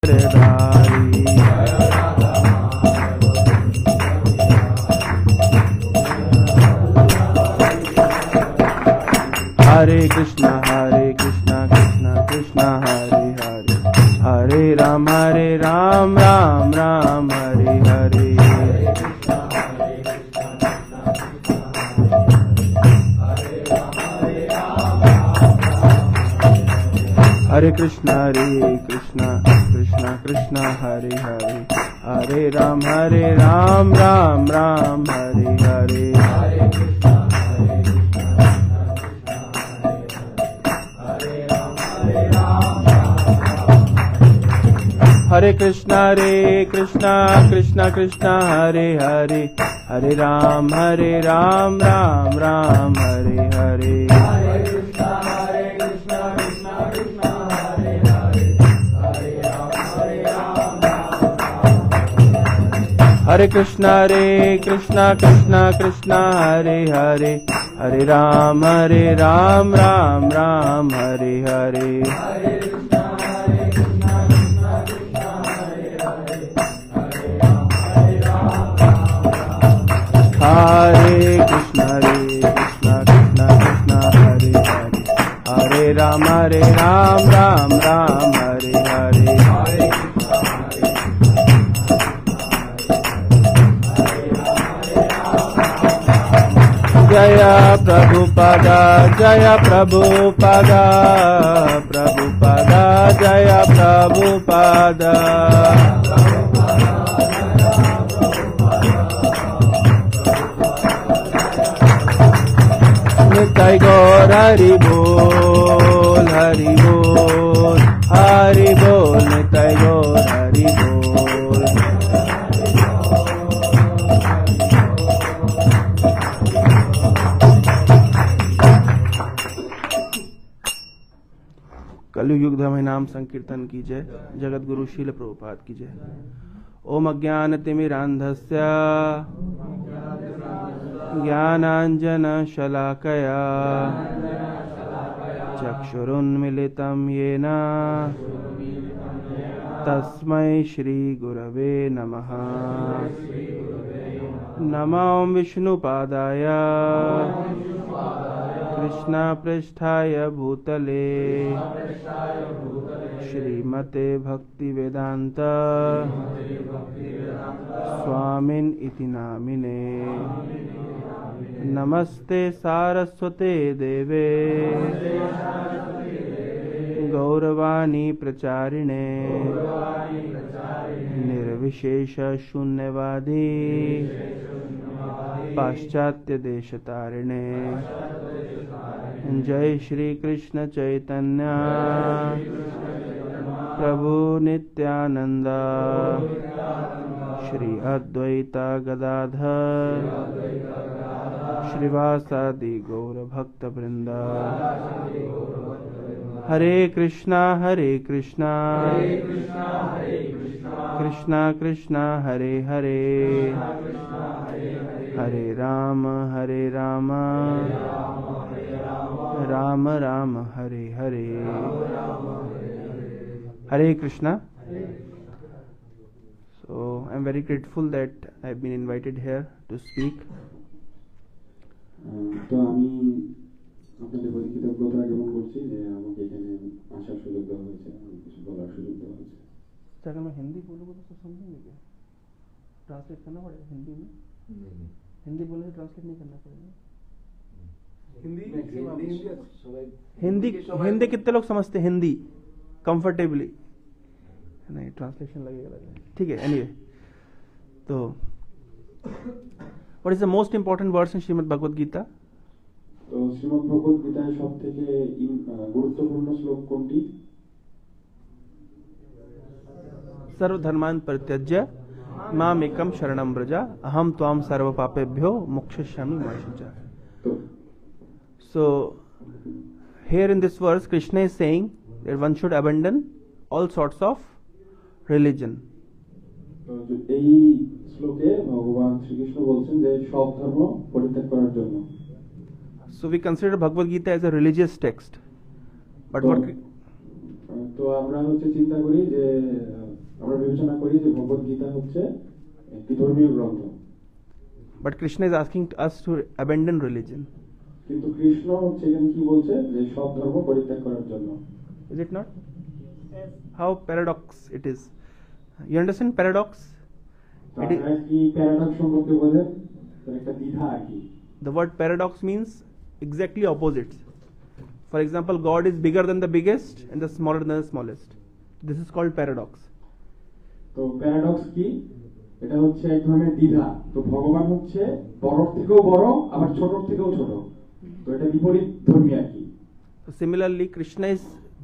Hare Krishna Krishna Krishna Hare Hare, Hare Ram Ram Ram Hare Hare. Hare Krishna Krishna Krishna Hare Hare, Hare Ram Ram Ram Hare Hare. Hare Krishna Krishna Krishna Hare Hare, Hare Ram Ram Ram Hare Hare. Hare Krishna Krishna Krishna Hare Hare, Hare Ram Ram Hare Hare. Hare Krishna Krishna Krishna Hare Hare, Hare Ram Ram Hare Hare. Jaya Prabhupada Jaya Prabhupada, Prabhupada Jaya Prabhupada. Nitai Gaur Hari Bol, Hari Bol, Hari Bol, Nitai Gaur Hari Bol. कलयुग युग धर्म नाम संकीर्तन की जय, जगत गुरु शील प्रभुपाद की जय। ओम अज्ञानतिमिरान्धस्य ज्ञानाञ्जन शलाकया चक्षुरुन्मिलितं येन तस्मै श्री गुरवे नमः। नमो विष्णुपादाय कृष्णपृष्ठाय भूतले श्रीमते भक्तिवेदांत स्वामिन् इति नामिने। नमस्ते सारस्वते देवे गौरवाणी प्रचारिणे निर्विशेष शून्यवादी पाश्चात्य देशतारिणे। जय श्री कृष्ण चैतन्य प्रभु नित्यानंद श्री अद्वैता गदाधर श्रीवासादि गौर भक्त वृंद। हरे कृष्णा कृष्णा कृष्णा हरे हरे, हरे Ram Ram Ram Hare Hare. Hare Krishna. So I am very grateful that I have been invited here to speak. তো আমি আপনাদের প্রতি কৃতজ্ঞতা জ্ঞাপন করছি যে আমাকে এখানে আসার সুযোগ দেওয়া হয়েছে, কিছু বলার সুযোগ দেওয়া হয়েছে। अगर मैं हिंदी बोलूँगा तो सब समझेंगे क्या? ट्रांसलेट करना पड़ेगा हिंदी में? नहीं, हिंदी बोलने से ट्रांसलेट नहीं करना पड़ेगा। हिंदी कितने लोग समझते हैं हिंदी कंफर्टेबली? नहीं, ट्रांसलेशन लगेगा। ठीक है, एनीवे। तो what is the most important words in Shrimad Bhagavad Gita? तो श्रीमद् भगवद गीताয় সবথেকে গুরুত্বপূর্ণ শ্লোক কোনটি? सर्वधर्मान् परित्यज्य माम् एकं शरणं व्रज अहं त्वां सर्वपापेभ्यो मोक्षयिष्यामि मा शुचः। So here in this verse Krishna is saying that one should abandon all sorts of religion. এই শ্লোকে ভগবান শ্রীকৃষ্ণ বলছেন যে সব ধর্ম পরিত্যাগ করার জন্য। So we consider Bhagavad Gita as a religious text, but what? তো আমরা চিন্তা করি যে আমরা বিবেচনা করি যে ভগবদ গীতা হচ্ছে একটি ধর্মীয় গ্রন্থ। But Krishna is asking us to abandon religion. কিন্তু কৃষ্ণ হচ্ছে এখানে কি বলছে যে সব ধর্ম পরিত্যাগ করার জন্য। Is it not? How paradox it is. You understand paradox? It is, আপনারা কি প্যারাডক্স সম্পর্কে বোঝেন? তার একটা দ্বিধা আর কি। the word paradox means exactly opposites. For example, God is bigger than the biggest and the smaller than the smallest. This is called paradox. তো paradox কি? এটা হচ্ছে এক ধরনের দ্বিধা। তো ভগবান হচ্ছে বড়র থেকেও বড় আবার ছোটর থেকেও ছোট। তো এটা বিপরীত ধর্মী আর কি। So similarly,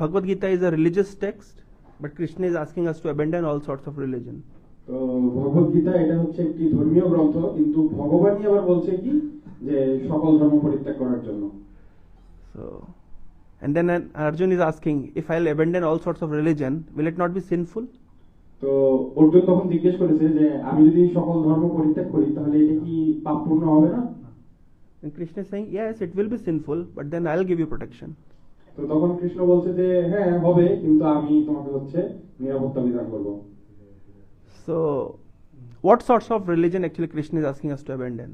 Bhagavad Gita is a religious text, but Krishna is asking us to abandon all sorts of religion. তো ভগবদ গীতা এটা হচ্ছে একটি ধর্মীয় গ্রন্থ, কিন্তু ভগবানই আবার বলছে কি যে সকল ধর্ম পরিত্যাগ করার জন্য। So, and then Arjun is asking, if I'll abandon all sorts of religion, will it not be sinful? তো অর্জুন তখন জিজ্ঞেস করেছে যে আমি যদি সকল ধর্ম পরিত্যাগ করি তাহলে এটা কি পাপপূর্ণ হবে না? And Krishna is saying, yes, it will be sinful, but then I'll give you protection. তো তখন কৃষ্ণ বলছে যে হ্যাঁ হবে, কিন্তু আমি তোমাকে হচ্ছে নিরাপত্তা বিধান করব। So, what sorts of religion actually Krishna is asking us to abandon?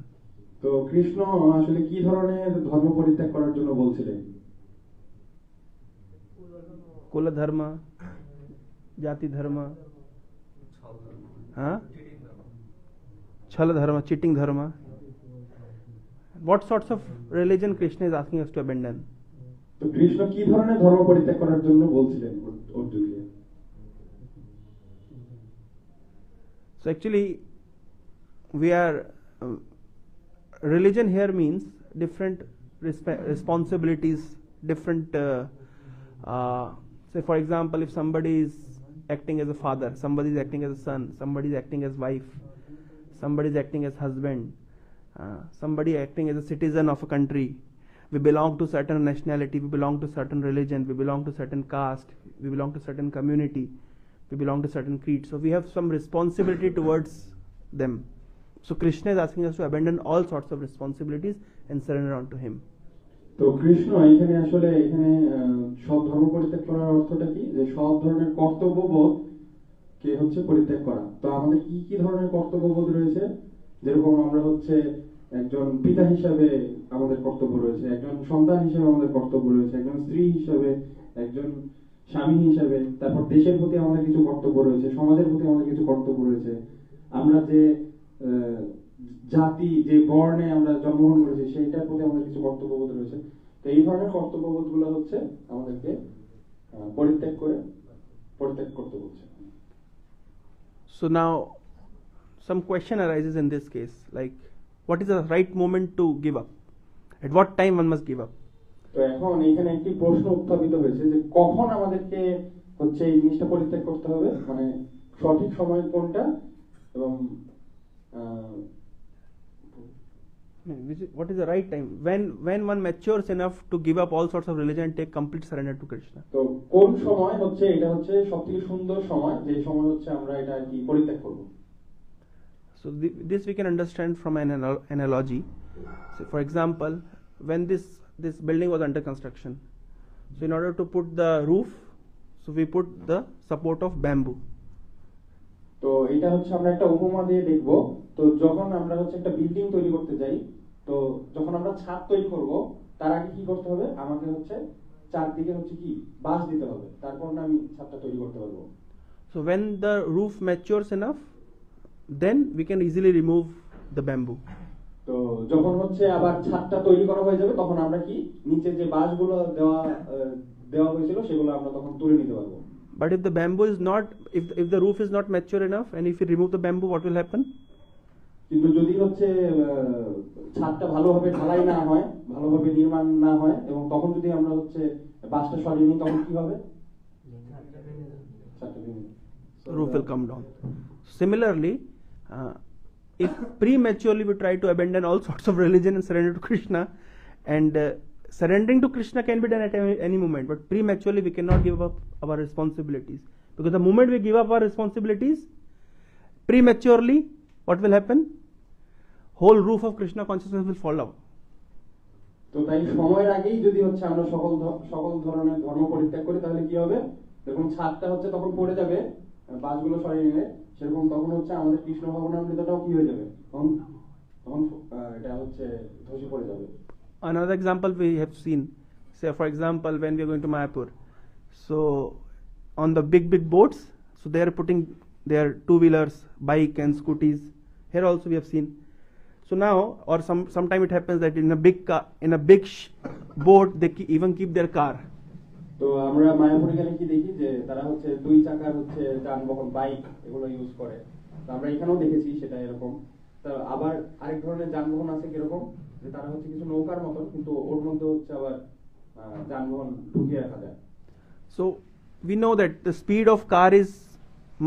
তো কৃষ্ণ আসলে কি ধরনের ধর্ম পরিত্যাগ করার জন্য বলছিলেন? Kula dharma, jati dharma, Chala dharma, cheating dharma. What sorts of religion Krishna is asking us to abandon? তো কৃষ্ণ কি ধরনের ধর্ম পরিত্যাগ করার জন্য বলছিলেন অর্জুনকে? So actually, religion here means different responsibilities, different, say for example, if somebody is acting as a father, somebody is acting as a son, somebody is acting as wife, somebody is acting as husband, somebody acting as a citizen of a country. We belong to certain nationality, we belong to certain religion, we belong to certain caste, we belong to certain community, we belong to certain creed. So we have some responsibility towards them. So Krishna is asking us to abandon all sorts of responsibilities and surrender unto him. তো কৃষ্ণ এখানে আসলে সব ধর্ম পরিত্যাগ করার অর্থটা কি, যে সব ধরনের কর্তব্যবোধ কে হচ্ছে পরিত্যাগ করা। তো আমাদের কি কি ধরনের কর্তব্যবোধ রয়েছে? যেরকম আমরা হচ্ছে একজন পিতা হিসাবে আমাদের কর্তব্য রয়েছে, একজন সন্তান হিসেবে আমাদের কর্তব্য রয়েছে, একজন স্ত্রী হিসাবে, একজন স্বামী হিসাবে, তারপর দেশের প্রতি আমাদের কিছু কর্তব্য রয়েছে, সমাজের প্রতি আমাদের কিছু কর্তব্য রয়েছে, আমরা যে জাতি যে বর্ণে আমরা জন্মগ্রহণ করেছি সেইটার প্রতি আমাদের কিছু কর্তব্যবোধ রয়েছে। তো এই ধরনের কর্তব্যবোধ গুলো হচ্ছে আমাদেরকে পরিত্যাগ করতে বলছে। So now some question arises in this case, like what is the right moment to give up? At what time one must give up? তো এখন এখানে একটি প্রশ্ন উত্থাপিত হয়েছে যে কখন আমাদেরকে হচ্ছে এই জিনিসটা পরিত্যাগ করতে হবে, মানে সঠিক সময় কোনটা, এবং what is the right time when one matures enough to give up all sorts of religion and take complete surrender to Krishna? তো কোন সময় হচ্ছে এটা হচ্ছে সবথেকে সুন্দর সময়, যে সময় হচ্ছে আমরা এটা কি পরিত্যাগ করব? So this we can understand from an analogy. So for example, when this building was under construction, so in order to put the roof, so we put the support of bamboo. তো এটা হচ্ছে আমরা একটা উপমা দিয়ে দেখব। তো যখন আমরা হচ্ছে একটা বিল্ডিং তৈরি করতে যাই, তো যখন আমরা ছাদ তৈরি করব তার আগে কি করতে হবে, আমাকে হচ্ছে চারদিকে হচ্ছে কি বাঁশ দিতে হবে, তারপর না আমি ছাদটা তৈরি করতে পারবো। So when the roof matures enough, then we can easily remove the bamboo. তো যখন হচ্ছে আবার ছাদটা তৈরি করা হয়ে যাবে তখন আমরা কি নিচে যে বাঁশগুলো দেওয়া হয়েছিল সেগুলো আমরা তখন তুলে নিতে পারবো। But if the bamboo is not, if the roof is not mature enough, and if you remove the bamboo, what will happen? কিন্তু যদি হচ্ছে ছাদটা ভালোভাবে ঢালাই না হয়, ভালোভাবে নির্মাণ না হয়, এবং তখন যদি আমরা হচ্ছে বাঁশটা সরিয়ে নিই তখন কি হবে? The roof will come down. Similarly, if prematurely we try to abandon all sorts of religion and surrender to Krishna, and surrendering to Krishna can be done at any moment, but prematurely we cannot give up our responsibilities, because the moment we give up our responsibilities prematurely, what will happen? Whole roof of Krishna consciousness will fall down. তো তাই সময়ের আগেই যদি হচ্ছে আমরা সকল ধরনের ধর্ম পরিত্যাগ করি তাহলে কি হবে? দেখুন ছাদটা হচ্ছে তখন পড়ে যাবে, বাসগুলো সরিয়ে নিলে সেরকম তখন হচ্ছে আমাদের কৃষ্ণ ভাবনামৃতটাও কি হয়ে যাবে, তখন তখন এটা হচ্ছে ধসে পড়ে যাবে। Another example we have seen, say for example when we are going to Mayapur, so on the big boats, so they are putting their two-wheelers, bike and scooties. Here also we have seen. So now, or sometime it happens that in a big car, in a big boat, they even keep their car. তো আমরা মায়াপুরে গেলে কি দেখি যে তারা হচ্ছে দুই চাকার হচ্ছে যানবাহন, বাইক এগুলো ইউজ করে। তো আমরা এখানেও দেখেছি সেটা এরকম। তো আবার আরেক ধরনের যানবাহন আছে কিরকম, যে তারা হচ্ছে কিছু নৌকার মতন, কিন্তু ওর মধ্যে হচ্ছে আবার যানবাহন ঢুকিয়ে রাখা যায়। So we know that the speed of car is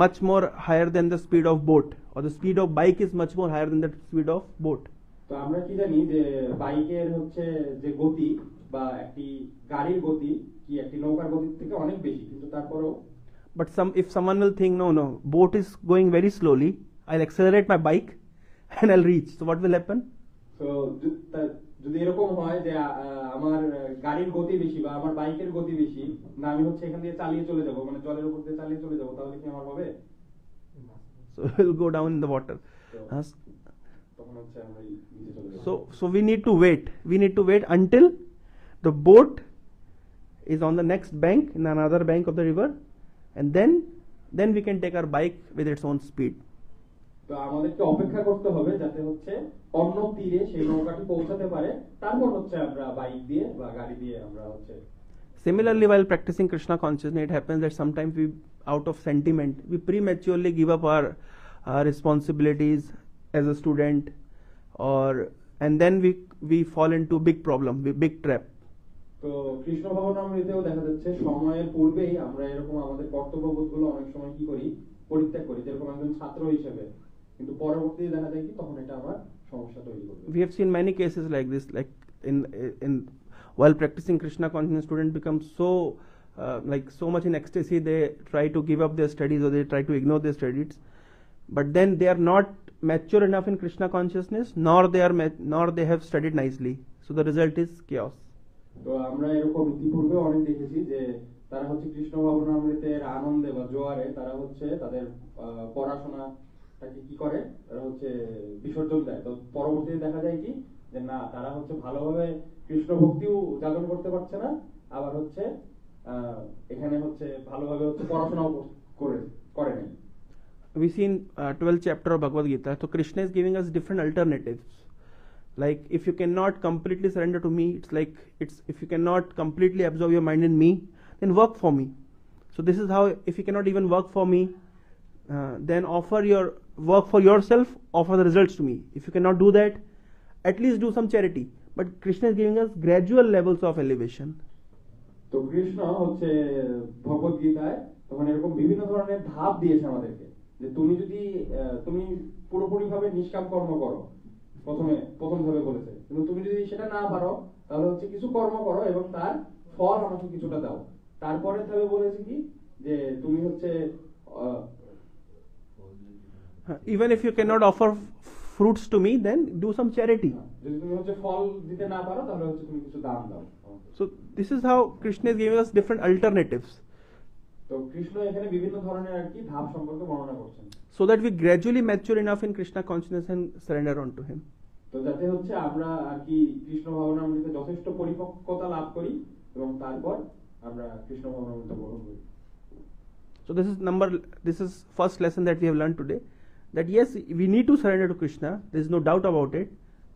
much more higher than the speed of boat, or the speed of bike is much more higher than the speed of boat. তো আমরা কি জানি যে বাইকের হচ্ছে যে গতি বা একটি গাড়ির গতি কি একটি নৌকার গতির থেকে অনেক বেশি, কিন্তু তারপরেও But if someone will think no, boat is going very slowly, I'll accelerate my bike and I'll reach. So what will happen? তো যদি এরকম হয় যে আমার গাড়ির গতি বেশি বা আমার বাইকের গতি বেশি, না আমি হচ্ছে এখান দিয়ে চালিয়ে চলে যাব, মানে জলের উপর দিয়ে চালিয়ে চলে যাব, তাহলে কি আমার হবে? So we'll go down in the water. তখন হচ্ছে আমরা নিচে চলে যাব। So we need to wait. We need to wait until the boat is on the next bank, in another bank of the river, and then we can take our bike with its own speed. তো আমাদেরকে অপেক্ষা করতে হবে যাতে হচ্ছে অন্য তীরে সেই নৌকাটি পৌঁছাতে পারে, তারপর হচ্ছে আমরা বাইক দিয়ে বা গাড়ি দিয়ে আমরা হচ্ছে। Similarly, while practicing Krishna consciousness, it happens that sometimes we, out of sentiment, we prematurely give up our responsibilities as a student, and then we fall into big problem, big trap. তো কৃষ্ণ ভাবনামৃতেও দেখা যাচ্ছে সময়ের পূর্বেই আমরা এরকম আমাদের কর্তব্যবোধগুলো অনেক সময় কি করি, পরিত্যাগ করি, যেরকম একজন ছাত্র হিসেবে, কিন্তু পরবর্তীতে দেখা যায় কি তখন এটা আমার সমস্যা তৈরি করবে। We have seen many cases like this, like in while practicing Krishna consciousness, student becomes so much in ecstasy, they try to give up their studies or they try to ignore their studies, but then they are not mature enough in Krishna consciousness, nor they have studied nicely, so the result is chaos. তো আমরা এরকম ইতিপূর্বে অনেক দেখেছি যে তারা হচ্ছে কৃষ্ণ ভাবনামৃতের আনন্দে বা জোয়ারে তারা হচ্ছে তাদের পড়াশোনাটাকে কি করে, তারা হচ্ছে বিসর্জন দেয়। তো পরবর্তীতে দেখা যায় কি যে না, তারা হচ্ছে ভালোভাবে কৃষ্ণ ভক্তিও যাপন করতে পারছে না, আবার হচ্ছে এখানে হচ্ছে ভালোভাবে হচ্ছে পড়াশোনাও করে নেই। We see in 12th chapter of Bhagavad Gita, so Krishna is giving us different alternatives. Like if you cannot completely surrender to me, if you cannot completely absorb your mind in me, then work for me. So this is how, if you cannot even work for me, then offer your work for yourself, offer the results to me. If you cannot do that, at least do some charity. But Krishna is giving us gradual levels of elevation. তো কৃষ্ণ হচ্ছে ভগবদ গীতায় তখন এরকম বিভিন্ন ধরনের ধাপ দিয়েছে আমাদেরকে, যে তুমি পুরোপুরি ভাবে নিষ্কাম কর্ম করো, প্রথম ভাবে বলেছে, কিন্তু তুমি যদি সেটা না পারো তাহলে হচ্ছে কিছু কর্ম করো এবং তার ফল আমাকে কিছুটা দাও। তারপরে তবে বলেছে কি যে তুমি হচ্ছে even if you cannot offer fruits to me, then do some charity. যদি তুমি হচ্ছে ফল দিতে না পারো তাহলে হচ্ছে তুমি কিছু দান দাও। So this is how Krishna is giving us different alternatives. তো কৃষ্ণ এখানে বিভিন্ন ধরনের আর কি ধাপ সম্পর্কে বর্ণনা করছেন, so that we gradually mature enough in Krishna consciousness and surrender unto him. তো যাতে হচ্ছে আমরা আর কি কৃষ্ণ ভাবনামৃতে যথেষ্ট পরিপক্কতা লাভ করি এবং তারপর আমরা কৃষ্ণ ভাবনামৃত গ্রহণ করি। So this is first lesson that we have learned today, that yes, we need to surrender to Krishna, there is no doubt about it,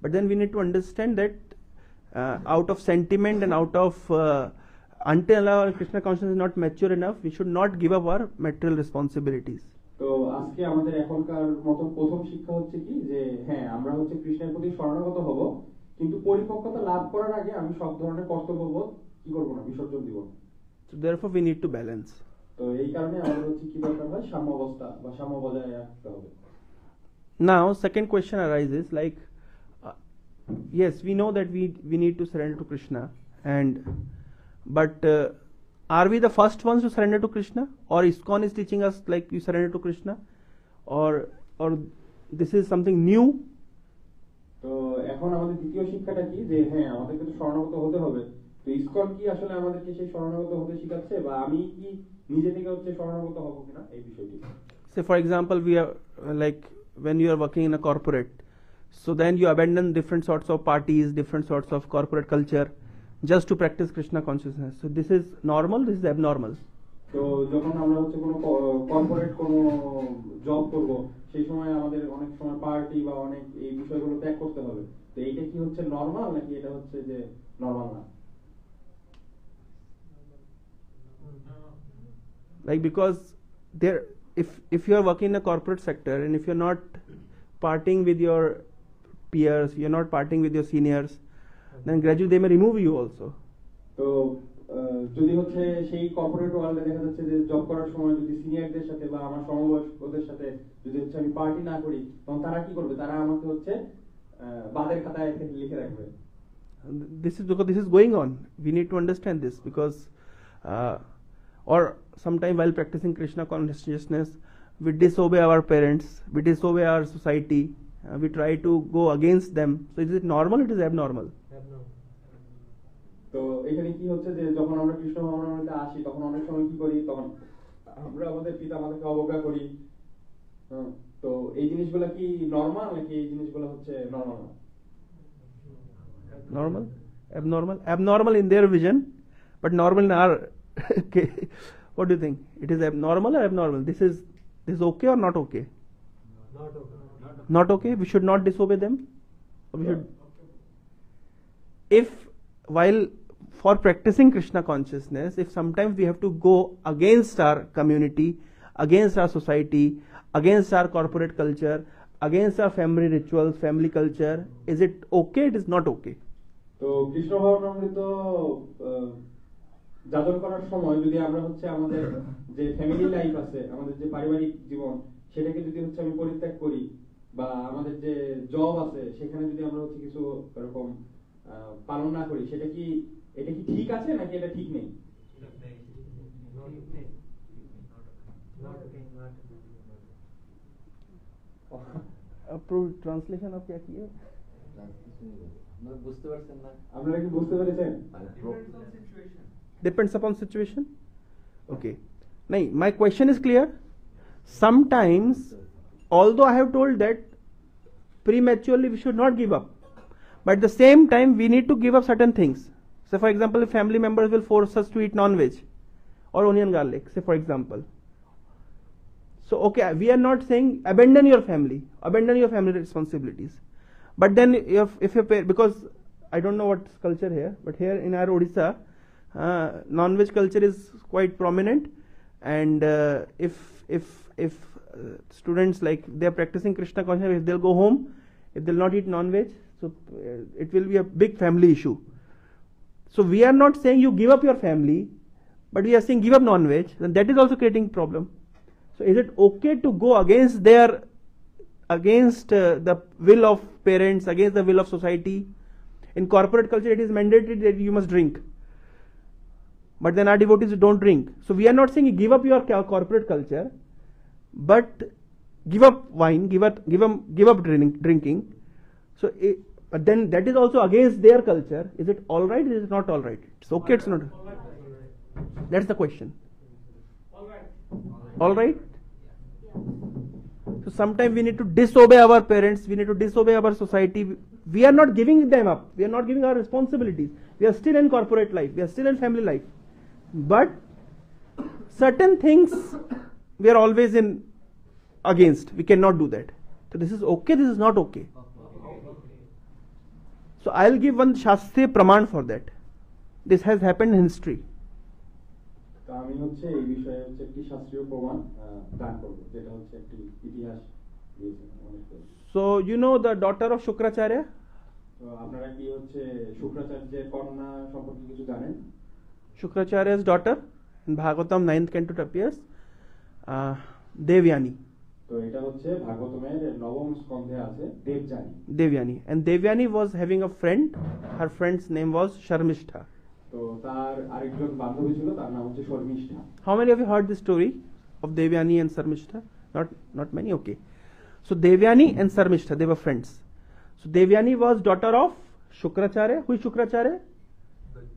but then we need to understand that out of sentiment and out of until our Krishna consciousness is not mature enough, we should not give up our material responsibilities. তো আজকে আমাদের এখনকার মতো প্রথম শিক্ষা হচ্ছে কি যে হ্যাঁ, আমরা হচ্ছে কৃষ্ণের প্রতি শরণাগত হব, কিন্তু পরিপক্কতা লাভ করার আগে আমি সব ধরনের কর্তব্যবোধ কি করব না, বিসর্জন দিব না। So therefore we need to balance. তো এই কারণে আমাদের হচ্ছে কি দরকার হয়, সাম্যাবস্থা বা সাম্য বজায় রাখতে হবে। Now second question arises, like yes, we know that we need to surrender to Krishna, but are we the first ones to surrender to Krishna, or ISKCON is teaching us like you surrender to Krishna, or this is something new? তো এখন আমাদের দ্বিতীয় শিক্ষাটা কি যে হ্যাঁ, আমাদেরকে তো শরণাগত হতে হবে, তো তো ইসকন কি আসলে আমাদেরকে সেই শরণাগত হতে শেখাচ্ছে, বা আমি কি নিজে থেকে হচ্ছে শরণাগত হব কিনা এই বিষয়টি? Say for example, we are like when you are working in a corporate, so then you abandon different sorts of parties, different sorts of corporate culture, just to practice Krishna consciousness. So this is normal, this is abnormal. তো যখন আমরা হচ্ছে কোনো corporate কোনো job করব, সেই সময় আমাদের অনেক সময় পার্টি বা অনেক এই বিষয়গুলো ত্যাগ করতে হবে। তো এইটা কি হচ্ছে নরমাল, নাকি এটা হচ্ছে যে নরমাল না? Like because there, if you are working in a corporate sector and if you're not partying with your peers, you're not partying with your seniors, then gradually they may remove you also. তো যদি হচ্ছে সেই corporate ওয়ার্ল্ডে দেখা যাচ্ছে যে job করার সময় যদি সিনিয়রদের সাথে বা আমার সমবয়স্কদের সাথে যদি হচ্ছে আমি পার্টি না করি, তখন তারা কি করবে? তারা আমাকে হচ্ছে বাদের খাতায় লিখে রাখবে। This is because this is going on. We need to understand this because or sometime while practicing Krishna consciousness, we disobey our parents, we disobey our society, we try to go against them. So is it normal? It is abnormal. তো এখানে কি হচ্ছে যে যখন আমরা কৃষ্ণ ভগবানের মধ্যে আসি, তখন অনেক সময় কি করি, তখন আমরা আমাদের পিতা মাতাকে অবজ্ঞা করি। তো এই জিনিসগুলো কি নরমাল, নাকি এই জিনিসগুলো হচ্ছে নরমাল না? Normal, abnormal, abnormal in their vision, but normal in our. Okay. What do you think? It is abnormal or abnormal? This is okay or not okay? Not okay. Not okay. We should not disobey them. Or we should. If while for practicing Krishna consciousness, if sometimes we have to go against our community, against our society, against our corporate culture, against our family rituals, family culture, is it okay? It is not okay. তো কৃষ্ণ ভগবানামৃত যাজন করার সময় যদি আমরা হচ্ছে আমাদের যে family life আছে, আমাদের যে পারিবারিক জীবন, সেটাকে যদি হচ্ছে আমি পরিত্যাগ করি, বা আমাদের যে জব আছে সেখানে যদি আমরা হচ্ছে কিছু এরকম পালন না করি, এটা কি ঠিক আছে, নাকি এটা ঠিক নেই? Approved translation of क्या किए? আপনারা কি বুঝতে পেরেছেন? Depends upon situation. Okay. Nahi, my question is clear. Sometimes, although I have told that prematurely we should not give up, but at the same time we need to give up certain things. Say for example, if family members will force us to eat non-veg or onion garlic, say for example. So okay, we are not saying abandon your family responsibilities. But then if you pay, because I don't know what's culture here, but here in our Odisha, non-veg culture is quite prominent, and if students like they are practicing Krishna consciousness, if they'll go home, if they'll not eat non-veg, so it will be a big family issue. So we are not saying you give up your family, but we are saying give up non-veg, then that is also creating problem. So is it okay to go against the will of parents, against the will of society? In corporate culture, it is mandatory that you must drink. But then our devotees don't drink. So we are not saying you give up your corporate culture, but give up wine, give up drinking. So but then that is also against their culture. Is it all right? Is it not all right? It's okay. It's not. That's the question. All right. So sometimes we need to disobey our parents. We need to disobey our society. We are not giving them up. We are not giving our responsibilities. We are still in corporate life. We are still in family life. But certain things we are always in against. We cannot do that. So this is okay. This is not okay. So I'll give one Shastriya Praman for that. This has happened in history. তো আমি হচ্ছে এই বিষয়ে হচ্ছে একটি শাস্ত্রীয় প্রমাণ দান করব, যেটা হচ্ছে একটি ইতিহাস দিয়েছে অনেক। So you know the daughter of Shukracharya? তো আপনারা কি হচ্ছে শুক্রাচার্যের কন্যা সম্পর্কে কিছু জানেন? Shukracharya's daughter in Bhagavatam 9th canto appears Devyani. তো এটা হচ্ছে ভাগবতমের নবম স্কন্ধে আছে Devyani. And Devyani was having a friend. Her friend's name was Sharmishtha. তো তার আরেকজন বান্ধবী ছিল, তার নাম হচ্ছে Sharmistha. How many of you heard this story of Devyani and Sharmishtha? Not many. Okay. So Devyani and Sharmishtha, they were friends. So Devyani was daughter of Shukracharya. Who is Shukracharya?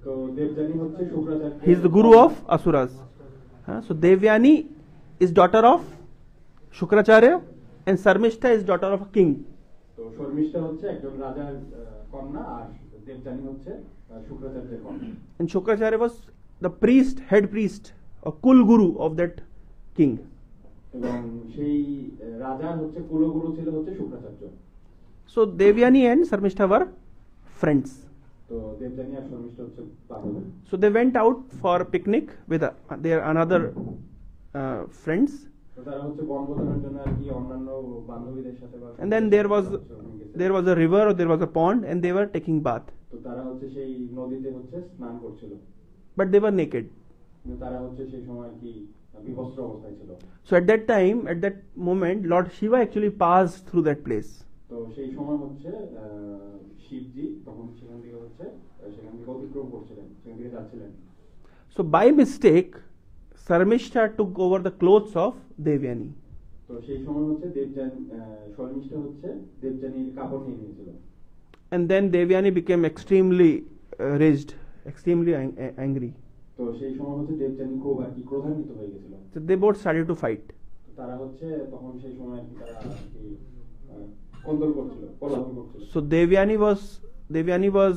তো দেবযানী হচ্ছে Shukracharya, He is the guru of asuras. So Devyani is daughter of Shukracharya and Sarmishta is daughter of a king. তো শর্মিষ্ঠা হচ্ছে একজন রাজার কন্যা আর দেবযানী হচ্ছে শুক্রাচার্যের কন্যা। And Shukracharya was the priest, head priest, a kul guru of that king. এবং সেই রাজার হচ্ছে কুলগুরু ছিল হচ্ছে Shukracharya. So Devyani and Sarmishta were friends. তো দেবযানী আর শর্মিষ্ঠা হচ্ছে বান্ধবী। So they went out for a picnic with their another friends. তো তারা হচ্ছে বনভোজনের জন্য আর কি অন্যান্য বান্ধবীদের সাথে। And then there was a river or there was a pond and they were taking bath. তো তারা হচ্ছে সেই নদীতে হচ্ছে স্নান করছিল। But they were naked. কিন্তু তারা হচ্ছে সেই সময় আর কি বিবস্ত্র অবস্থায় ছিল। So at that moment, Lord Shiva actually passed through that place. তো সেই সময় হচ্ছে শিবজি তখন সেখান থেকে অতিক্রম করছিলেন, সেখান থেকে যাচ্ছিলেন। So by mistake, Sarmishta took over the clothes of Devyani. তো সেই সময় হচ্ছে শর্মিষ্ঠা হচ্ছে দেবযানীর কাপড় নিয়ে নিয়েছিল। And then Devyani became extremely raged, extremely angry. তো সেই সময় হচ্ছে দেবযানী খুব আর কি ক্রোধান্বিত হয়ে গেছিল। So they both started to fight. তারা হচ্ছে তখন সেই সময় আর কি তারা কোন্দল করছিল, কোলাহল করছিল। So Devyani was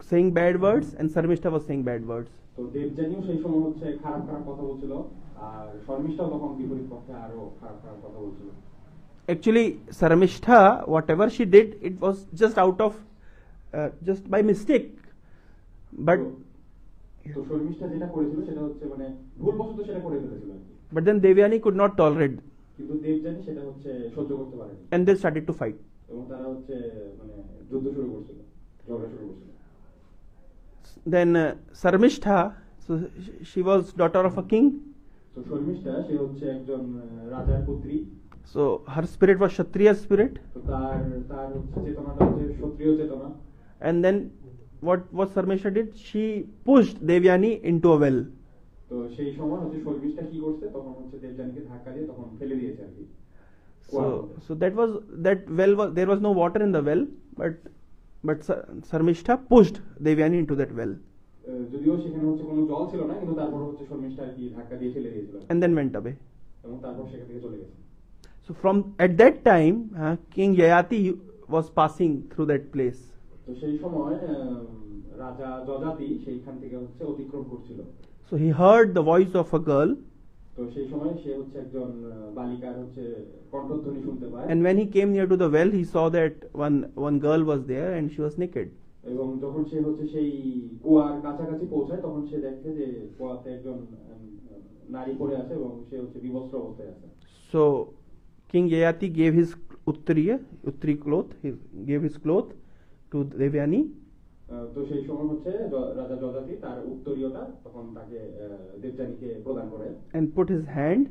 saying bad words and Sarmishta was saying bad words. তো দেবযানীও সেই সময় হচ্ছে খারাপ কথা বলছিল আর শর্মিষ্ঠাও তখন বিপরীত পক্ষে আরো খারাপ কথা বলছিল। Actually, Sarmishta, whatever she did, it was just out of just by mistake. But তো শর্মিষ্ঠা যেটা করেছিল সেটা হচ্ছে মানে ভুলবশত সেটা করে ফেলেছিল। But then Devyani could not tolerate. কিন্তু দেবযানী সেটা হচ্ছে সহ্য করতে পারেনি। And they started to fight. এবং তারা হচ্ছে মানে যুদ্ধ শুরু করছিল, ঝগড়া শুরু করছিল। Then Sarmishta, so she was daughter of a king. তো শর্মিষ্ঠা সে হচ্ছে একজন রাজার পুত্রী। So her spirit was Kshatriya spirit. তো তার হচ্ছে চেতনাটা হচ্ছে ক্ষত্রিয় চেতনা। And then what Sarmishta did? She pushed Devyani into a well. তো সেই সময় হচ্ছে শর্মিষ্ঠা কি করছে, তখন হচ্ছে দেবযানীকে ধাক্কা দিয়ে তখন ফেলে দিয়েছে আর কি। So that well there was no water in the well, but Sarmishta pushed Devyani into that well. যদিও সেখানে হচ্ছে কোনো জল ছিল না, কিন্তু তারপর হচ্ছে শর্মিষ্ঠা আর কি ধাক্কা দিয়ে ফেলে দিয়েছিল। And then went away. এবং তারপর সেখান থেকে চলে গেছে। So from at that time, King Yayati was passing through that place. তো সেই সময় রাজা যজাতি সেইখান থেকে হচ্ছে অতিক্রম করছিল। So he heard the voice of a girl. তো সেই সময় সে হচ্ছে একজন বালিকার হচ্ছে কণ্ঠধ্বনি শুনতে পায়। And when he came near to the well, he saw that one girl was there and she was naked. এবং যখন সে হচ্ছে সেই কুয়ার কাছাকাছি পৌঁছায় তখন সে দেখে যে কুয়াতে একজন নারী পড়ে আছে এবং সে হচ্ছে বিবস্ত্র অবস্থায় আছে। So King Yayati gave his uttri cloth. He gave his cloth to Devyani. তো সেই সময় হচ্ছে রাজা যজাতি তার উত্তরীয়টা তখন তাকে দেবযানীকে প্রদান করে। And put his hand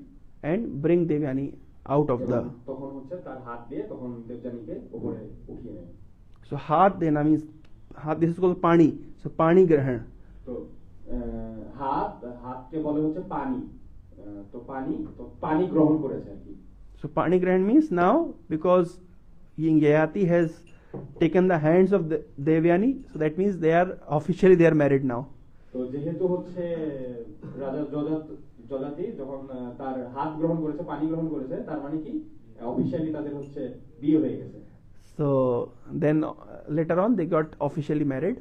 and bring Devyani out of the. তখন হচ্ছে তার হাত দিয়ে তখন দেবযানীকে উপরে উঠিয়ে নেয়। So হাত দেনা means হাত, this is called pani. So pani grahan. তো হাতকে বলে হচ্ছে পানি। তো পানি গ্রহণ করেছে আর কি। So pani grahan means now because King Yayati has taken the hands of the Devyani, so that means they are married now. তো যেহেতু হচ্ছে রাজা যজাতি যখন তার হাত গ্রহণ করেছে, পানি গ্রহণ করেছে, তার মানে কি অফিশিয়ালি তাদের হচ্ছে বিয়ে হয়ে গেছে। So then later on they got officially married.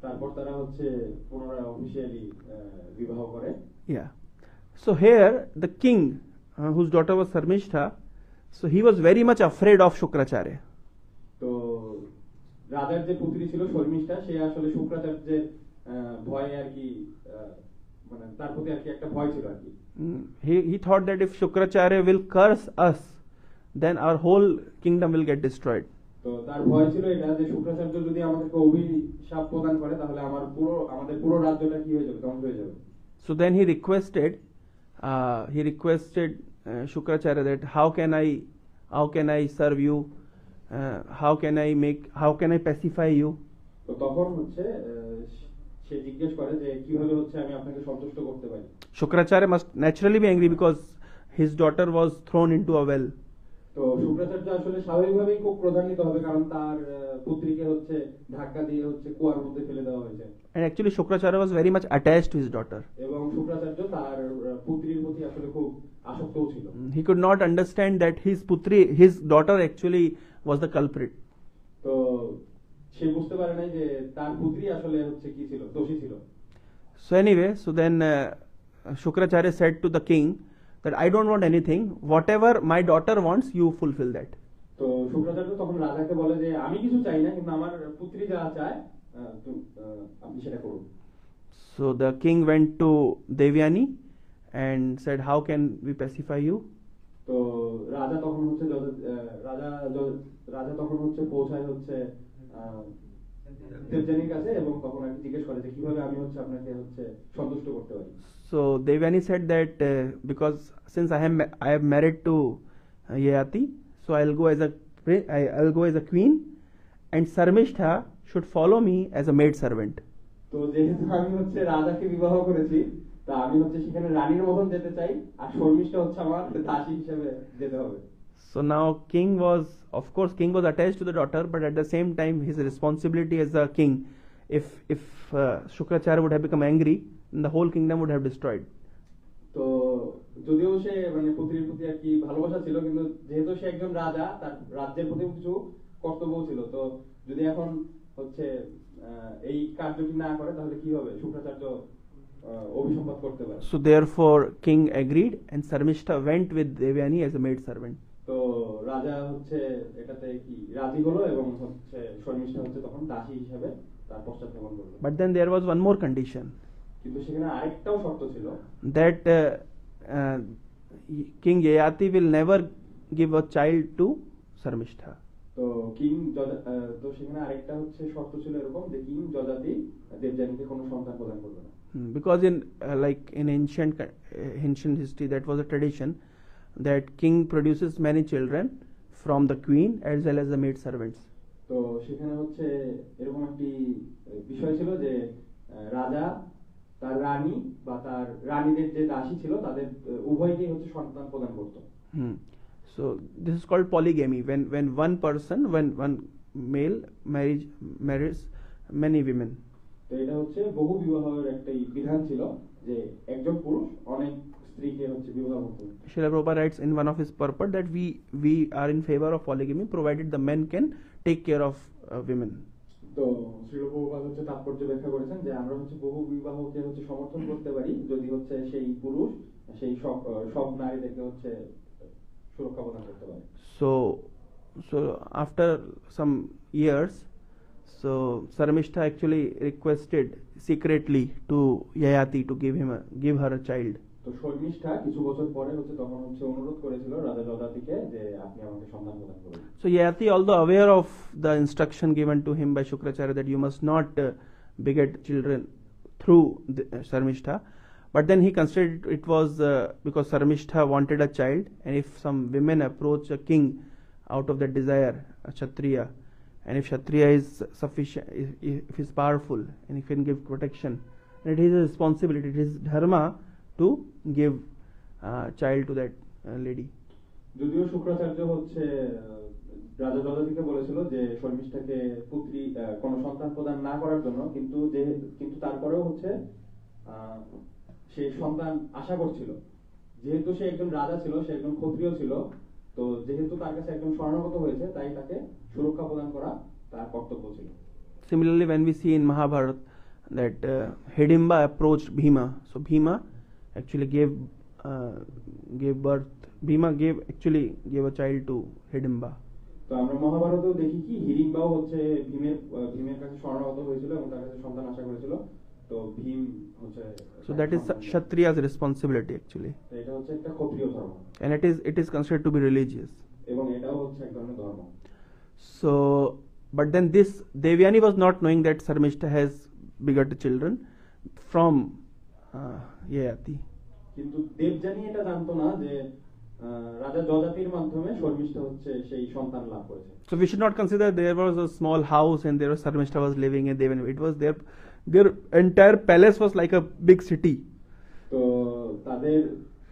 তারপর তারা হচ্ছে পুনরায় অফিশিয়ালি বিবাহ করে। Yeah. So here the king, whose daughter was Sarmishta, so he was very much afraid of Shukracharya. তো রাজার যে পুত্রী ছিল শর্মিষ্ঠা, সে আসলে শুক্রাচার্যের ভয়ে আর কি মানে তার প্রতি আর কি একটা ভয় ছিল আর কি। He thought that if Shukracharya will curse us, then our whole kingdom will get destroyed. তো তার ভয় ছিল এটা যে শুক্রাচার্য যদি আমাদেরকে অভিশাপ প্রদান করে তাহলে আমাদের পুরো রাজ্যটা কি হয়ে যাবে, ধ্বংস হয়ে যাবে। So then he requested Shukracharya that how can I serve you, how can I pacify you. তো তখন হচ্ছে সে জিজ্ঞেস করে যে কিভাবে হচ্ছে আমি আপনাকে সন্তুষ্ট করতে পারি। Shukracharya must naturally be angry because his daughter was thrown into a well. তো শুক্রাচার্য আসলে স্বাভাবিকভাবেই খুব ক্রোধান্বিত হবে, কারণ তার পুত্রীকে হচ্ছে ধাক্কা দিয়ে হচ্ছে কুয়ার মধ্যে ফেলে দেওয়া হয়েছে। And actually Shukracharya was very much attached to his daughter. এবং শুক্রাচার্য তার পুত্রীর প্রতি আসলে খুব আসক্তও ছিল। He could not understand that his daughter actually was the culprit. তো সে বুঝতে পারে নাই যে তার পুত্রী আসলে হচ্ছে কি ছিল, দোষী ছিল। So anyway, so then Shukracharya said to the king that I don't want anything, whatever my daughter wants, you fulfill that. তো শুক্রাচার্য তখন রাজাকে বলে যে আমি কিছু চাই না, কিন্তু আমার পুত্রী যা চায় আপনি সেটা করুন। So the king went to Devyani and said, how can we pacify you? তো রাজা তখন হচ্ছে রাজা তখন হচ্ছে পৌঁছায় হচ্ছে দেবযানীর কাছে, এবং তখন আর জিজ্ঞেস করে যে কিভাবে আমি হচ্ছে আপনাকে হচ্ছে সন্তুষ্ট করতে পারি। So Devyani said that because since I am married to Yayati, so I'll go as a queen, and Sarmishtha should follow me as a maid servant. তো যেহেতু আমি হচ্ছে রাজাকে বিবাহ করেছি, তা আমি হচ্ছে সেখানে রানীর মতন যেতে চাই, আর শর্মিষ্ঠা হচ্ছে আমার দাসী হিসেবে যেতে হবে। So now king was attached to the daughter, but at the same time his responsibility as a king, if Shukracharya would have become angry, then the whole kingdom would have destroyed. তো যদিও সে মানে পুত্রীর প্রতি আর কি ভালোবাসা ছিল, কিন্তু যেহেতু সে একজন রাজা, তার রাজ্যের প্রতি কিছু কর্তব্য ছিল। তো যদি এখন হচ্ছে এই কার্যটি না করে তাহলে কি হবে, শুক্রাচার্য অভিসম্পাত করতে পারে। So therefore king agreed, and Sarmishtha went with Devyani as a maid servant. তো রাজা হচ্ছে এটাতে কি রাজি হলো, এবং হচ্ছে শর্মিষ্ঠা হচ্ছে তখন দাসী হিসেবে তার পশ্চাৎপদ করলো। But then there was one more condition, কিন্তু সেখানে আরেকটাও শর্ত ছিল, that King Yayati will never give a child to Sarmishtha. তো তো সেখানে আরেকটা হচ্ছে শর্ত ছিল এরকম যে কিং যজাতি দেবযানীকে কোনো সন্তান প্রদান করবে না। Because in ancient history, that was a tradition that king produces many children from the queen as well as the maid servants. তো সেখানে হচ্ছে এরকম একটি বিষয় ছিল যে রাজা তার রানী বা তার রানীদের যে দাসী ছিল তাদের উভয়কেই হচ্ছে সন্তান প্রদান করত। So this is called polygamy, when one male marries many women. তো এটা হচ্ছে বহু বিবাহের একটা বিধান ছিল যে একজন পুরুষ অনেক স্ত্রীকে হচ্ছে বিবাহ করত। Srila Prabhupada writes in one of his purport that we are in favor of polygamy provided the men can take care of women. তো শ্রীল প্রভুপাদ হচ্ছে তাৎপর্য ব্যাখ্যা করেছেন যে আমরা হচ্ছে বহু বিবাহকে হচ্ছে সমর্থন করতে পারি যদি হচ্ছে সেই পুরুষ সেই সব নারীদেরকে হচ্ছে সুরক্ষা প্রদান করতে পারে। So after some years, so Sarmishtha actually requested secretly to Yayati to give her a child. তো শর্মিষ্ঠা কিছু বছর পরে হচ্ছে তখন হচ্ছে অনুরোধ করেছিল রাজা যজাতিকে যে আপনি আমাকে সন্তান প্রদান করুন। So Yayati, although aware of the instruction given to him by Shukracharya that you must not beget children through Sarmishtha, but then he considered it was because Sarmishtha wanted a child, and if some women approach a king out of that desire, a Kshatriya, and if Kshatriya is sufficient, if he is powerful and he can give protection, and it is a responsibility, it is dharma to give child to that lady. যদিও শুক্রাচার্য হচ্ছে রাজা যজাতিকে বলেছিল যে শর্মিষ্ঠাকে পুত্রী কোন সন্তান প্রদান না করার জন্য, কিন্তু তারপরেও হচ্ছে সে সন্তান আশা করছিল। যেহেতু সে একজন রাজা ছিল, সে একজন ক্ষত্রিয় ছিল, তো যেহেতু তার কাছে একজন শরণাগত হয়েছে, তাই তাকে সুরক্ষা প্রদান করা তার কর্তব্য ছিল। Similarly, when we see in Mahabharata that Hidimba approached Bhima, so Bhima actually gave birth. Bhima gave a child to Hidimba. তো আমরা মহাভারতেও দেখি কি হিড়িম্বাও হচ্ছে ভীমের কাছে শরণাগত হয়েছিল এবং তার কাছে সন্তান আশা করেছিল। তো ভীম হচ্ছে So that is Kshatriya's responsibility actually. এটা হচ্ছে একটা ক্ষত্রিয় ধর্ম, and it is considered to be religious. এবং এটাও হচ্ছে এক ধরনের ধর্ম। So but then this Devyani was not knowing that Sarmishtha has begotten children from Yayati. কিন্তু দেবযানী এটা জানতো না যে রাজা যজাতির মাধ্যমে শর্মিষ্ঠা হচ্ছে সেই সন্তান লাভ করেছে। So we should not consider there was a small house and there was Sarmishtha was living and Devyani. It was their entire palace was like a big city. তো তাদের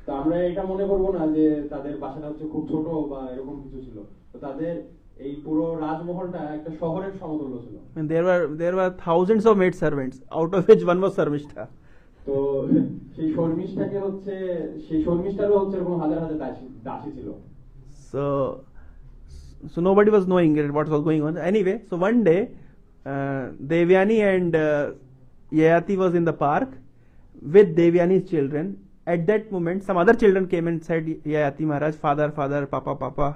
তো আমরা এটা মনে করব না যে তাদের বাসাটা হচ্ছে খুব ছোট বা এরকম কিছু ছিল, তো তাদের এই পুরো রাজমহলটা একটা শহরের সমতুল্য ছিল। And there were thousands of maid servants, out of which one was Sarmishta. তো সেই শর্মিষ্ঠাকে হচ্ছে, সেই শর্মিষ্ঠারও হচ্ছে এরকম হাজার হাজার দাসী ছিল। So nobody was knowing what was going on. Anyway, so one day Devyani and Yayati was in the park with Devyani's children. At that moment, some other children came and said, Yayati Maharaj, father, father, papa, papa.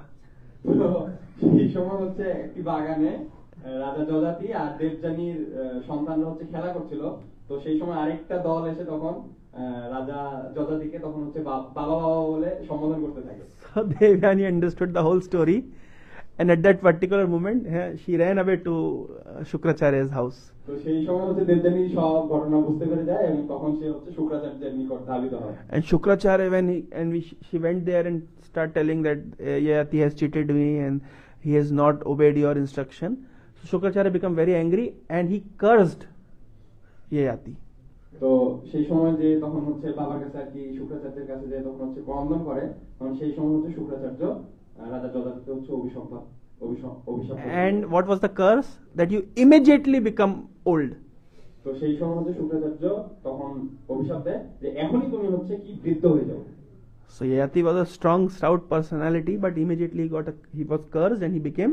সেই সময় হচ্ছে একটি বাগানে রাজা যজাতি আর দেবযানীর সন্তানরা হচ্ছে খেলা করছিল। তো সেই সময় আরেকটা দল এসে তখন রাজা যজাতিকে তখন হচ্ছে বাবা বাবা বলে সম্বোধন করতে থাকে। So Devyani understood the whole story, and at that particular moment she ran away to Shukracharya's house. তো সেই সময় হচ্ছে দেবযানী সব ঘটনা বুঝতে পেরে যায় এবং তখন সে হচ্ছে শুক্রাচার্যের নিকট ধাবিত হয়। And Shukracharya, she went there and start telling that Yayati has cheated me and he has not obeyed your instruction. So Shukracharya became very angry and he cursed Yayati. তো সেই সময় যে তখন হচ্ছে বাবার কাছে আর কি শুক্রাচার্যের কাছে যে তখন হচ্ছে ক্রন্দন করে, তখন সেই সময় হচ্ছে শুক্রাচার্য রাজা যজাতিকে হচ্ছে অভিশাপ। And what was the curse? That you immediately become old. তো সেই সময় হচ্ছে শুক্রাচার্য তখন অভিশাপ দেয় যে এখনই তুমি হচ্ছে কি বৃদ্ধ হয়ে যাও। So Yayati was a strong, stout personality, but immediately he was cursed and he became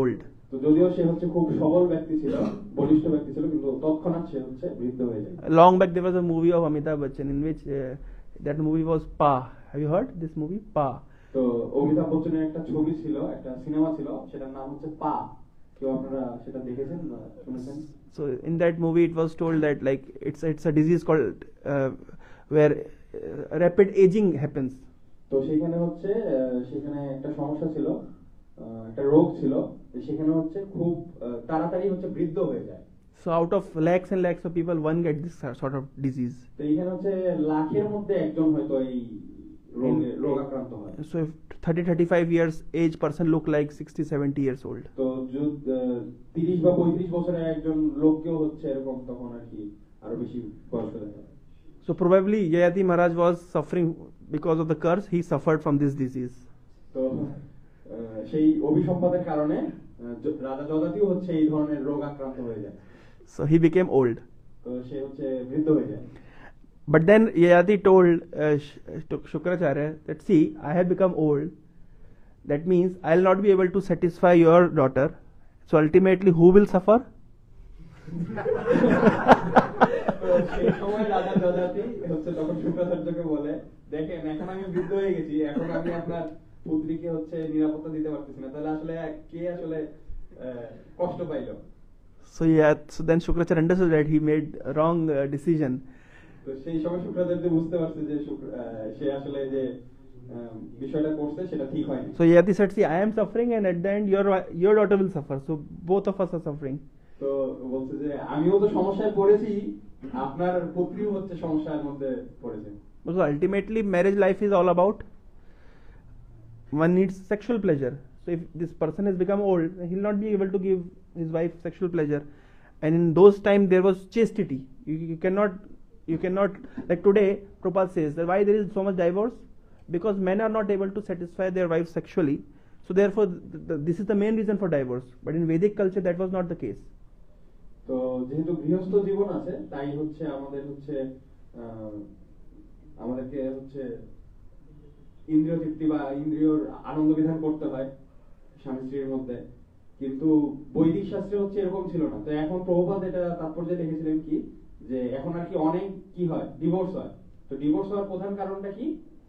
old. তো যদিও সে হচ্ছে খুব সবল ব্যক্তি ছিল, বলিষ্ঠ ব্যক্তি ছিল, কিন্তু তৎক্ষণাৎ সে হচ্ছে বৃদ্ধ হয়ে যায়। Long back there was a movie of Amitabh Bachchan in which that movie was Pa. Have you heard this movie? Pa. তো অমিতাভ বচ্চনের একটা ছবি ছিল, একটা সিনেমা ছিল, সেটার নাম হচ্ছে পা। কেউ আপনারা সেটা দেখেছেন বা শুনেছেন? So in that movie it was told that like it's a disease called where rapid aging happens. তো সেখানে হচ্ছে সেখানে একটা সমস্যা ছিল, একটা রোগ ছিল, সেখানে হচ্ছে খুব তাড়াতাড়ি হচ্ছে বৃদ্ধ হয়ে যায়। So out of lakhs and lakhs of people one get this sort of disease. তো এখানে হচ্ছে লাখের মধ্যে একজন হয়তো এই রোগ আক্রান্ত হয়। So if 30-35 years age person look like 60-70 years old. তো 30 বা 35 বছরের একজন লোককেও হচ্ছে এরকম তখন আর কি আরো বেশি বয়স্ক দেখায়। So probably Yayati Maharaj was suffering because of the curse. He suffered from this disease. তো সেই অভিসম্পাদের কারণে রাজা যজাতিও হচ্ছে এই ধরনের রোগ আক্রান্ত হয়ে যায়। So he became old. তো সে হচ্ছে বৃদ্ধ হয়ে যায়। But then Yayati told Shukracharya that see, I have become old. That means I will not be able to satisfy your daughter. So ultimately who will suffer? সেই সময় রাজা যজাতি হচ্ছে তখন শুক্রাচার্যকে বলে, দেখেন এখন আমি বৃদ্ধ হয়ে গেছি, এখন আমি আপনার পুত্রীকে হচ্ছে নিরাপত্তা দিতে পারতেছি না, তাহলে আসলে কে আসলে কষ্ট পাইলো? So then Shukracharya understood that he made a wrong decision. তো সেই সময় শুক্রাচার্য বুঝতে পারছে যে সে আসলে যে বিষয়টা করছে সেটা ঠিক হয়নি। So Yayati said, see, I am suffering and at the end your daughter will suffer. So both of us are suffering. তো বলছে যে আমিও তো সমস্যায় পড়েছি, আপনার পুত্রীও হচ্ছে সমস্যার মধ্যে পড়েছে। So ultimately marriage life is all about one needs sexual pleasure. So if this person has become old, he will not be able to give his wife sexual pleasure. And in those times there was chastity. You cannot like today Prabhupada says that why there is so much divorce, because men are not able to satisfy their wives sexually, so therefore this is the main reason for divorce. But in Vedic culture that was not the case. তো যেহেতু গৃহস্থ জীবন আছে, তাই হচ্ছে আমাদেরকে হচ্ছে ইন্দ্রিয় তৃপ্তি বা ইন্দ্রিয়র আনন্দ বিধান করতে হয় স্বামী স্ত্রীর মধ্যে, কিন্তু বৈদিক শাস্ত্রে হচ্ছে এরকম ছিল না। তো এখন প্রভুপাদ এটা তাৎপর্য দেখেছিলেন কি, যে এখন আর কি অনেক কি হয়, ডিভোর্স হয়। তো ডিভোর্স হওয়ার প্রধান কারণটা কি?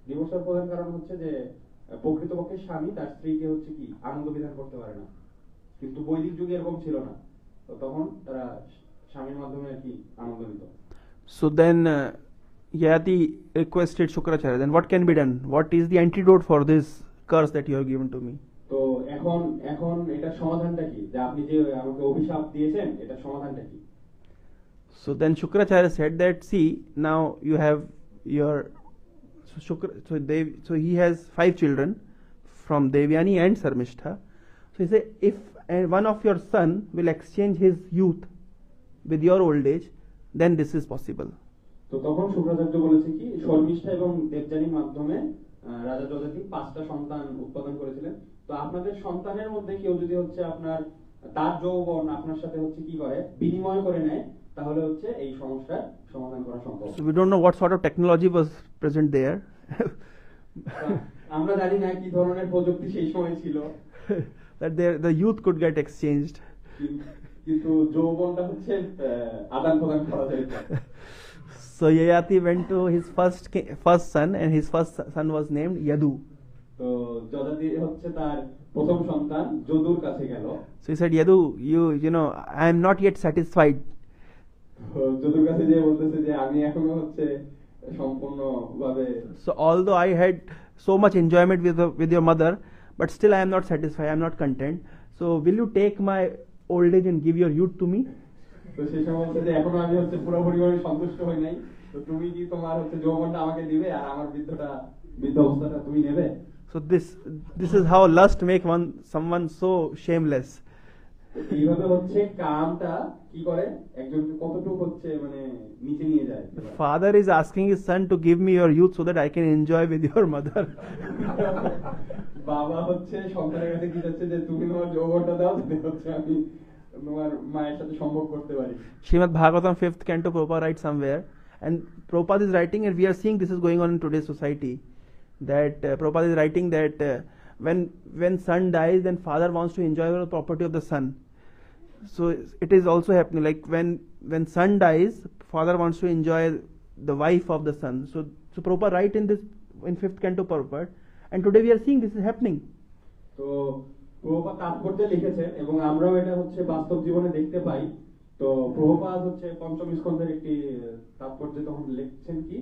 ডিভোর্স হওয়ার প্রধান কারণ হচ্ছে যে প্রকৃতপক্ষে স্বামী তার স্ত্রীকে হচ্ছে কি আনন্দ বিধান করতে পারে না, কিন্তু বৈদিক যুগে এরকম ছিল না। তো তখন তারা স্বামীর মাধ্যমে আর কি আনন্দ নিত। So then Yayati requested Shukracharya, then what can be done? What is the antidote for this curse that you have given to me? তো এখন এটা সমাধানটা কি, যে আপনি যে আমাকে অভিশাপ দিয়েছেন এটা সমাধানটা কি? So then Shukracharya said that see, now you have your so he has 5 children from Devyani and Sarmishtha. So he said, if one of your son will exchange his youth with your old age, then this is possible. তো তখন শুক্রাচার্য বলেছে কি শর্মিষ্ঠা এবং দেবযানীর মাধ্যমে রাজা যযাতি 5টা সন্তান উৎপাদন করেছিলেন। তো আপনাদের সন্তানের মধ্যে কেউ যদি হচ্ছে আপনার তার যৌবন আপনার সাথে হচ্ছে কি করে বিনিময় করে নেয়, তাহলে হচ্ছে এই সমস্যার সমাধান করা সম্ভব। So we don't know what sort of technology was present there. আমরা জানি না কি ধরনের প্রযুক্তি সেই সময় ছিল, that the youth could get exchanged. কিন্তু যৌবনটা হচ্ছে আদান প্রদান করা যায়। So Yayati went to his first son, and his first son was named Yadu. তো যযাতি হচ্ছে তার প্রথম সন্তান যদুর কাছে গেল। So he said, Yadu, you know, I am not yet satisfied. যদুর কাছে যে বলতেছে যে আমি এখনো হচ্ছে সম্পূর্ণভাবে, so although I had so much enjoyment with your mother, but still I am not satisfied, I am not content. So will you take my old age and give your youth to me? তো সেই সময় বলছে যে এখনো আমি হচ্ছে পুরোপুরিভাবে সন্তুষ্ট হই নাই, তো তুমি কি তোমার হচ্ছে যৌবনটা আমাকে দিবে আর আমার বৃদ্ধ অবস্থাটা তুমি নেবে? So this is how lust make someone so shameless. এইভাবে হচ্ছে কামটা কি করে একজনকে কতটুকু হচ্ছে মানে নিচে নিয়ে যায়। Father is asking his son to give me your youth so that I can enjoy with your mother. বাবা হচ্ছে সন্তানের কাছে কি যাচ্ছে যে তুমি তোমার যৌবনটা দাও, হচ্ছে আমি তোমার মায়ের সাথে সম্ভব করতে পারি। Srimad Bhagavatam 5th canto Prabhupada writes somewhere, and Prabhupada is writing, and we are seeing this is going on in today's society, that Prabhupada is writing that when son dies, then father wants to enjoy the property of the son. So it is also happening, like when son dies, father wants to enjoy the wife of the son. So Prabhupada write in 5th canto Prabhupada, and today we are seeing this is happening. তো প্রভুপাদ তাৎপর্যে লিখেছেন এবং আমরাও এটা হচ্ছে বাস্তব জীবনে দেখতে পাই। তো প্রভুপাদ হচ্ছে পঞ্চম স্কন্ধের একটি তাৎপর্যে তখন লিখছেন কি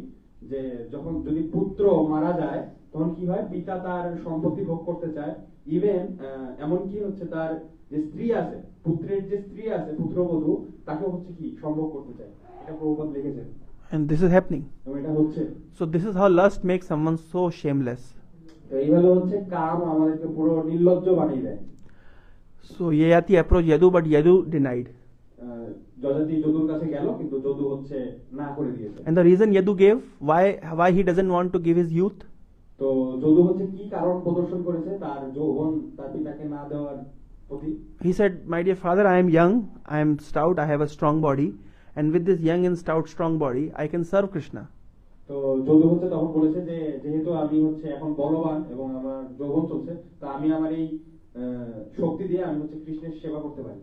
যে যখন যদি পুত্র মারা যায় তখন কি হয়, পিতা তার সম্পত্তি ভোগ করতে চায়, ইভেন এমন কি হচ্ছে তার যে স্ত্রী আছে, পুত্রের যে স্ত্রী আছে পুত্রবধূ, তাকে হচ্ছে কি সম্ভোগ করতে চায়। এটা প্রভুপাদ লিখেছেন, and this is happening. এবং এটা হচ্ছে। So this is how lust makes someone so shameless. তো এইভাবে হচ্ছে কাম আমাদেরকে পুরো নির্লজ্জ বানিয়ে দেয়। So Yayati approached Yadu, but Yadu denied. Yayati যদুর কাছে গেল কিন্তু যদু হচ্ছে না করে দিয়েছে। And the reason Yadu gave why he doesn't want to give his youth, তো যদু হচ্ছে কি কারণ প্রদর্শন করেছে তার যৌবন তার পিতাকে না দেওয়ার প্রতি? he said, my dear father, I am young, I am stout, I have a strong body, and with this young and stout strong body I can serve Krishna. তো যদু হচ্ছে তখন বলেছে যে যেহেতু আমি হচ্ছে এখন বলবান এবং আমার যৌবন চলছে, তো আমি আমার এই শক্তি দিয়ে আমি হচ্ছে কৃষ্ণের সেবা করতে পারি।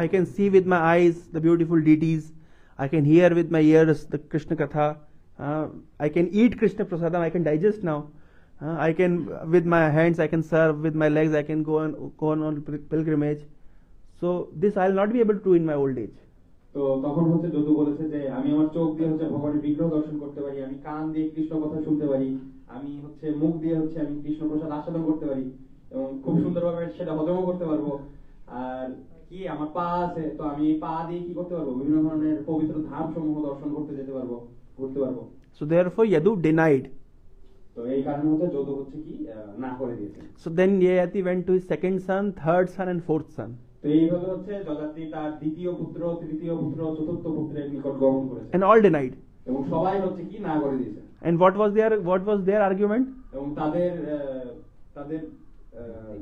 I can see with my eyes the beautiful deities, I can hear with my ears the Krishna katha, I can eat Krishna prasadam, I can digest now, I can with my hands I can serve, with my legs I can go on pilgrimage. So this I will not be able to do in my old age. তো তখন হচ্ছে যদু বলেছে যে আমি আমার চোখ দিয়ে হচ্ছে ভগবানের বিগ্রহ দর্শন করতে পারি, আমি কান দিয়ে কৃষ্ণ কথা শুনতে পারি, আমি হচ্ছে মুখ দিয়ে হচ্ছে আমি কৃষ্ণ প্রসাদ আস্বাদন করতে পারি এবং খুব সুন্দরভাবে সেটা হজমও করতে পারবো। আর কি আমার পা আছে, তো আমি এই পা দিয়ে কি করতে পারবো, বিভিন্ন ধরনের পবিত্র ধাম সমূহ দর্শন করতে যেতে পারবো, ঘুরতে পারবো। So therefore Yadu denied. তো এই কারণে হচ্ছে যদু হচ্ছে কি না করে দিয়েছে। So then Yayati went to his second son, third son and fourth son. তো এইভাবে হচ্ছে যযাতি তার দ্বিতীয় পুত্র, তৃতীয় পুত্র, চতুর্থ পুত্রের নিকট গমন করেছে, And all denied. এবং সবাই হচ্ছে কি না করে দিয়েছে। And what was their argument? এবং তাদের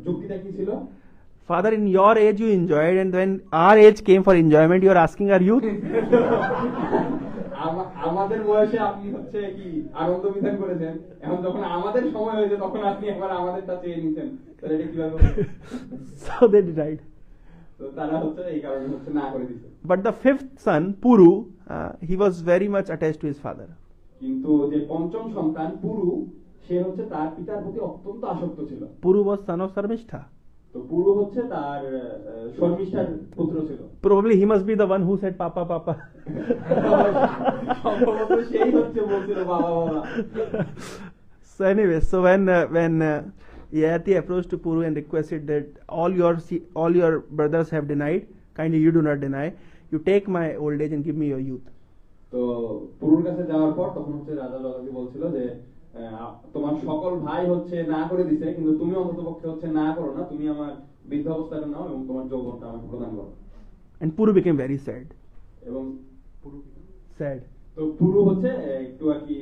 যুক্তিটা কি ছিল? Father, in your age you enjoyed, and when our age came for enjoyment, you are asking our youth. আমাদের বয়সে আপনি হচ্ছে কি আনন্দ বিধান করেছেন, এখন যখন আমাদের সময় হয়েছে তখন আপনি একবার আমাদেরটা চেয়ে নিছেন, তাহলে এটা কিভাবে হবে? So they denied. তো তারা হচ্ছে এই কারণে হচ্ছে না করে দিয়েছে। But the fifth son, Puru, he was very much attached to his father. কিন্তু যে পঞ্চম সন্তান পুরু, সে হচ্ছে তার পিতার প্রতি অত্যন্ত আসক্ত ছিল। Puru was son of Sarmishtha. তো পুরু হচ্ছে তার শর্মিষ্ঠার পুত্র ছিল। Probably he must be the one who said papa papa. সম্ভবত সেই হচ্ছে বলছিল বাবা বাবা। So anyway, so when Yayati approached to Puru and requested that all your brothers have denied, kindly you do not deny, you take my old age and give me your youth. তো পুরুর কাছে যাওয়ার পর তখন হচ্ছে রাজা যযাতি বলছিল যে তোমার সকল ভাই হচ্ছে না করে দিছে, কিন্তু তুমি অন্ততপক্ষে হচ্ছে না করো না, তুমি আমার বৃদ্ধ অবস্থাটা নাও এবং তোমার যৌবনটা আমাকে প্রদান করো। And Puru became very sad. এবং Sad. তো পুরু হচ্ছে একটু আর কি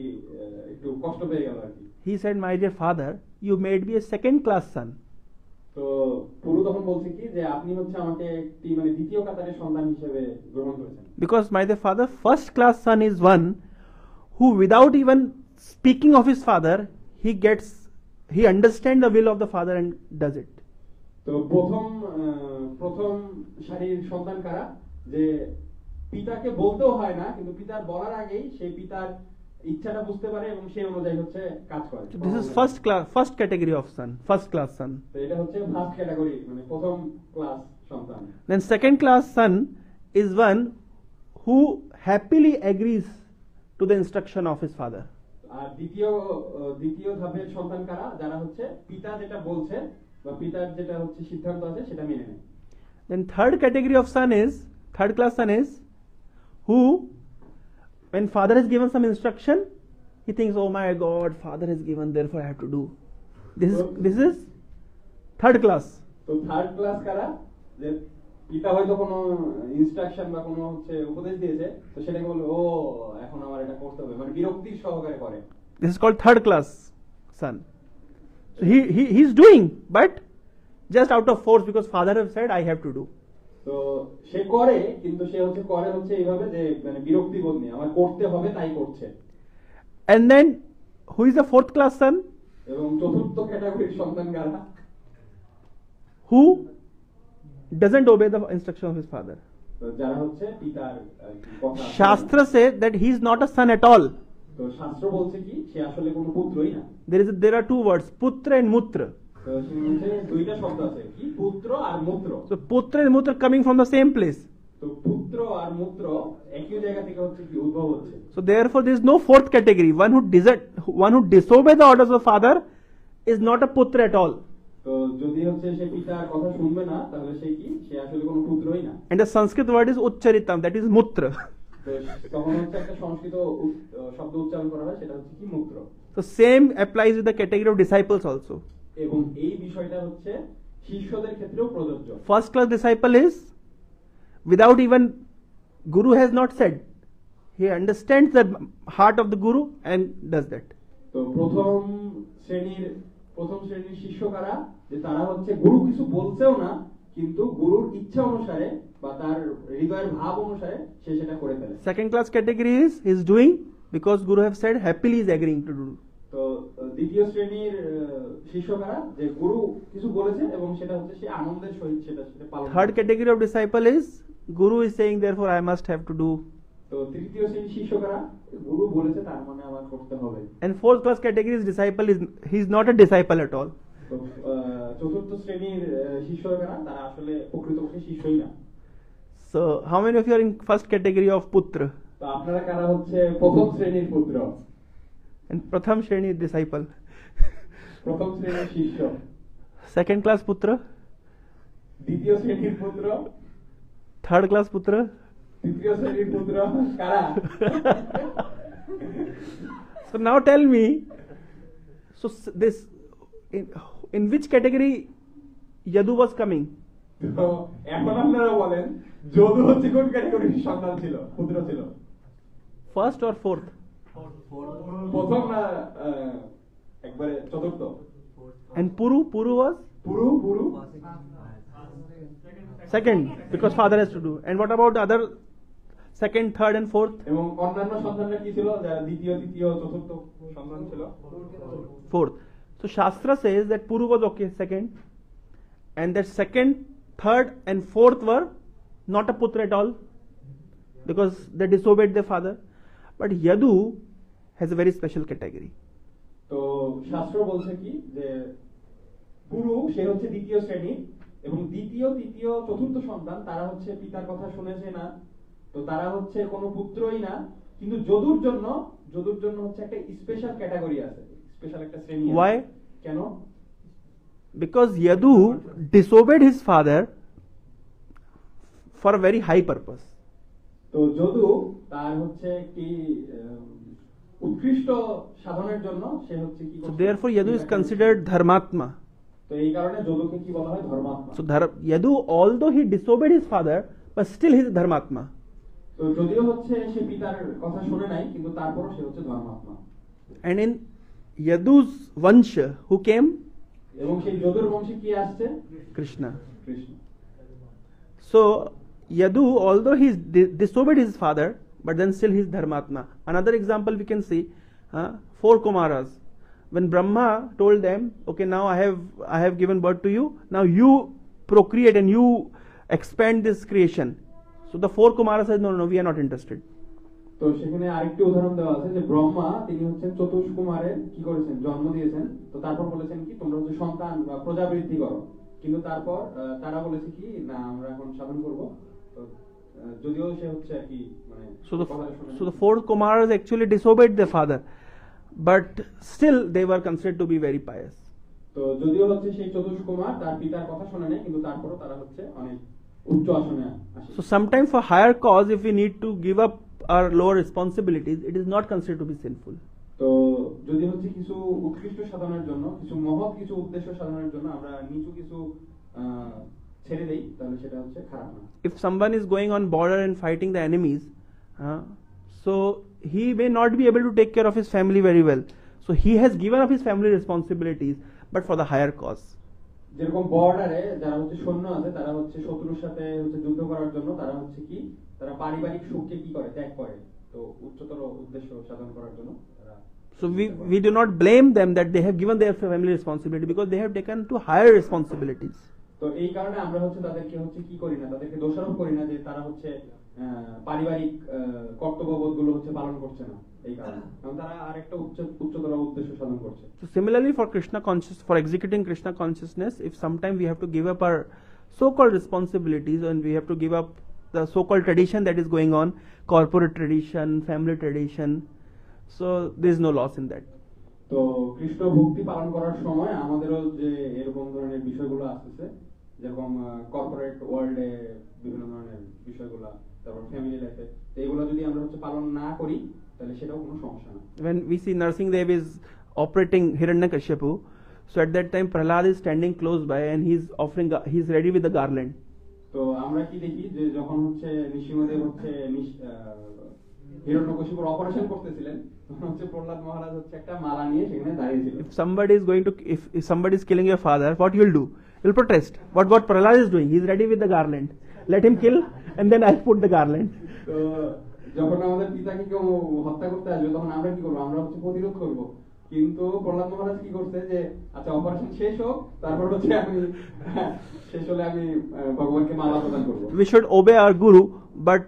একটু কষ্ট পেয়ে গেল আর কি। He said, my dear father, you made me a second class son. তো পুরু তখন বলছে কি যে আপনি হচ্ছে আমাকে একটি মানে দ্বিতীয় কাতারের সন্তান হিসেবে গ্রহণ করেছেন। Because my dear father, first class son is one who without even speaking of his father, he understands the will of the father and does it. তো প্রথম সারির সন্তান কারা, যে পিতাকে বলতেও হয় না কিন্তু পিতার বলার আগেই সেই পিতার ইচ্ছাটা বুঝতে পারে এবং সেই অনুযায়ী হচ্ছে কাজ করে। So this is first category of son, first class son. তো এটা হচ্ছে ফার্স্ট ক্যাটাগরি মানে প্রথম ক্লাস সন্তান। Then second class son is one who happily agrees to the instruction of his father. আর দ্বিতীয় ধাপের সন্তান কারা, যারা হচ্ছে পিতা যেটা বলছে বা পিতার যেটা হচ্ছে সিদ্ধান্ত আছে সেটা মেনে নেয়। Then third class son is who, when father has given some instruction, he thinks, oh my God, father has given, therefore I have to do. This is third class. তো থার্ড ক্লাস কারা, যে পিতা হয়তো কোনো instruction বা কোনো হচ্ছে উপদেশ দিয়েছে তো সেটাকে বলে ও এখন আমার এটা করতে হবে, মানে বিরক্তির সহকারে করে। This is called third class son. So he's doing, but just out of force, because father have said I have to do. তো সে করে কিন্তু সে করে এইভাবে যে মানে বিরক্তি বোধ নেই, আমার করতে হবে তাই করছে। And then who is the fourth class son? এবং চতুর্থ ক্যাটাগরির সন্তান কারা, who doesn't obey the instruction of his father. তো যারা হচ্ছে পিতার কথা। Shastra says that he is not a son at all. তো শাস্ত্র বলছে কি সে আসলে কোনো পুত্রই না। There are two words, putra and mutra. তো সেখানে দুইটা শব্দ আছে, কি পুত্র আর মূত্র। So putra and mutra coming from the same place. তো পুত্র আর মূত্র একই জায়গা থেকে হচ্ছে কি উদ্ভব হচ্ছে। So therefore there is no fourth category. One who disobey the orders of father is not a putra at all. তো যদি হচ্ছে সে পিতার কথা শুনবে না তাহলে সে আসলে কোনো পুত্রই না। And the Sanskrit word is uchcharitam, that is mutra. তো তখন হচ্ছে একটা সংস্কৃত শব্দ উচ্চারণ করা হয়, সেটা হচ্ছে কি মূত্র। So same applies with the category of disciples also. এবং এই বিষয়টা হচ্ছে শিষ্যদের ক্ষেত্রেও প্রযোজ্য। First class disciple is without even guru has not said, he understands the heart of the guru and does that. তো প্রথম শ্রেণীর শিষ্য কারা, যে তারা হচ্ছে গুরু কিছু বলছেও না কিন্তু গুরুর ইচ্ছা অনুসারে বা তার হৃদয়ের ভাব অনুসারে সে সেটা করে ফেলে। Second class category is doing because guru have said, happily is agreeing to do. তো দ্বিতীয় শ্রেণীর শিষ্য কারা, যে গুরু কিছু বলেছে এবং সেটা হচ্ছে সে আনন্দের সহিত সেটা পালন। Third category of disciple is guru is saying, therefore I must have to do. তো তৃতীয় শ্রেণীর শিষ্য কারা, গুরু বলেছে তার মানে আমার করতে হবে। And fourth class category is disciple he is not a disciple at all. তো চতুর্থ শ্রেণীর শিষ্য কারা, তারা আসলে প্রকৃতপক্ষে শিষ্যই না। So how many of you are in first category of putra? তো আপনারা কারা হচ্ছে প্রথম শ্রেণীর পুত্র And pratham shreni disciple? প্রথম শ্রেণীর শিষ্য। Second class putra? দ্বিতীয় শ্রেণীর পুত্র। Third class putra? তৃতীয় শ্রেণীর পুত্র কারা? So now tell me, so this in which category Yadu was coming? তো এখন আপনারা বলেন যদু হচ্ছে কোন ক্যাটাগরির সন্তান ছিল, পুত্র ছিল? First or fourth? প্রথম না একবারে চতুর্থ? And Puru was? পুরু Second, because father has to do. And what about the other second, third and fourth? এবং অন্যান্য সন্তানরা কি ছিল, যারা দ্বিতীয় তৃতীয় চতুর্থ সন্তান ছিল? Fourth. So Shastra says that Puru was okay, second, and that second, third and fourth were not a putra at all because they disobeyed their father. But Yadu has a very special category. তো শাস্ত্র বলছে কি যে পুরু সে হচ্ছে দ্বিতীয় শ্রেণী এবং দ্বিতীয় তৃতীয় চতুর্থ সন্তান তারা হচ্ছে পিতার কথা শুনেছে না, তো তারা হচ্ছে কোনো পুত্রই না, কিন্তু যদুর জন্য হচ্ছে একটা স্পেশাল ক্যাটাগরি আছে, স্পেশাল একটা শ্রেণী আছে। Why? কেন? Because Yadu disobeyed his father for a very high purpose. তো যদু তার হচ্ছে কি উৎকৃষ্ট সাধনের জন্য সে হচ্ছে কি, So therefore Yadu is considered dharmatma. তো এই কারণে যদুকে কি বলা হয়? ধর্মাত্মা। So Yadu, although he disobeyed his father, but still he is dharmatma. তো যদিও হচ্ছে সে পিতার কথা শুনে নাই কিন্তু তারপরও সে হচ্ছে ধর্মাত্মা। And in Yadu's Vansha, who came? এবং সেই যদুর বংশে কি আসছে? Krishna. Krishna. So Yadu, although he disobeyed his father, but then still he is Dharmatma. Another example we can see, 4 Kumaras. When Brahma told them, okay, now I have given birth to you, now you procreate and you expand this creation. So the 4 Kumaras said, no, we are not interested. তো সেখানে আরেকটি উদাহরণ দেওয়া আছে যে ব্রহ্মা তিনি হচ্ছেন চতুর্থ কুমারের কি করেছেন, জন্ম দিয়েছেন। তো তারপর বলেছেন কি তোমরা হচ্ছে সন্তান বা প্রজা বৃদ্ধি করো, কিন্তু তারপর তারা বলেছে কি না আমরা এখন সাধন করব। তো যদিও সে হচ্ছে আর কি মানে so the 4 Kumaras actually disobeyed their father, but still they were considered to be very pious. তো যদিও হচ্ছে সেই চতুর্থ কুমার তার পিতার কথা শুনে নাই, কিন্তু তারপরও তারা হচ্ছে অনেক উচ্চ আসনে আসে। So sometimes for higher cause, if we need to give up our lower responsibilities, it is not considered to be sinful. তো যদি হচ্ছে কিছু উৎকৃষ্ট সাধনের জন্য, কিছু মহৎ কিছু উদ্দেশ্য সাধনের জন্য আমরা নিচু কিছু ছেড়ে দেই, তাহলে সেটা হচ্ছে খারাপ না। If someone is going on border and fighting the enemies, so he may not be able to take care of his family very well. So he has given up his family responsibilities, but for the higher cause. যেরকম বর্ডারে যারা হচ্ছে সৈন্য আছে তারা হচ্ছে শত্রুর সাথে হচ্ছে যুদ্ধ করার জন্য তারা হচ্ছে কি তারা পারিবারিক সুখকে কি করে ত্যাগ করে, তো উচ্চতর উদ্দেশ্য সাধন করার জন্য তারা। So we do not blame them that they have given their family responsibility, because they have taken to higher responsibilities. তো এই কারণে আমরা হচ্ছে তাদেরকে হচ্ছে কি করি না, তাদেরকে দোষারোপ করি না যে তারা হচ্ছে পারিবারিক কর্তব্যবোধগুলো হচ্ছে পালন করছে না, এই কারণে কারণ তারা আরেকটা উচ্চতর উদ্দেশ্য সাধন করছে। So similarly for for executing Krishna consciousness, if sometime we have to give up our so-called responsibilities and we have to give up the so-called tradition that is going on, corporate tradition, family tradition, so there is no loss in that. তো কৃষ্ণ ভক্তি পালন করার সময় আমাদেরও যে এরকম ধরনের বিষয়গুলো আসছে, যেরকম কর্পোরেট ওয়ার্ল্ডে বিভিন্ন ধরনের বিষয়গুলো, তারপর ফ্যামিলি লাইফে, এইগুলো যদি আমরা হচ্ছে পালন না করি তাহলে সেটাও কোনো সমস্যা না। When we see Narsimhadev is operating Hiranyakashipu, so at that time Prahlad is standing close by and he's ready with the garland. তো আমরা কি দেখি যে যখন হচ্ছে নৃসিংহদেব হচ্ছে হিরণ্যকশিপুর অপারেশন করতেছিলেন, তখন হচ্ছে প্রহ্লাদ মহারাজ হচ্ছে একটা মালা নিয়ে সেখানে দাঁড়িয়েছিল। If somebody is killing your father, what you will do? You'll protest. What Prahlad is doing? He's ready with the garland. Let him kill and then I'll put the garland. তো যখন আমাদের পিতাকে কেউ হত্যা করতে আসবে তখন আমরা কি করবো? আমরা হচ্ছে প্রতিরোধ করব। কিন্তু প্রহ্লাদ মহারাজ কি করছে যে আচ্ছা অপারেশন শেষ হোক, তারপর হচ্ছে আমি শেষ হলে আমি ভগবানকে মালা প্রদান করব। We should obey our guru, but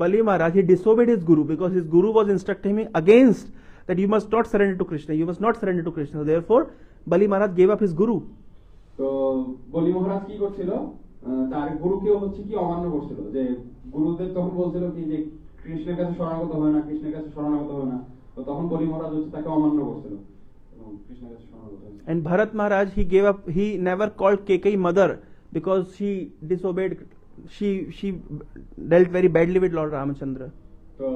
Bali Maharaj, he disobeyed his guru because his guru was instructing him against that you must not surrender to Krishna, you must not surrender to Krishna. Therefore Bali Maharaj gave up his guru. তো বলি মহারাজ কি করছিল, তার গুরুকেও হচ্ছে কি অমান্য করছিল, যে গুরুদেব তখন বলছিল কি যে কৃষ্ণের কাছে শরণাগত হয় না, কৃষ্ণের কাছে শরণাগত হয় না, তো তখন বলি মহারাজ হচ্ছে তাকে অমান্য করছিল এবং কৃষ্ণের কাছে শরণাগত হয়েছিল। And Bharat Maharaj, he never called Kekai mother because she disobeyed, she dealt very badly with Lord Ramachandra. তো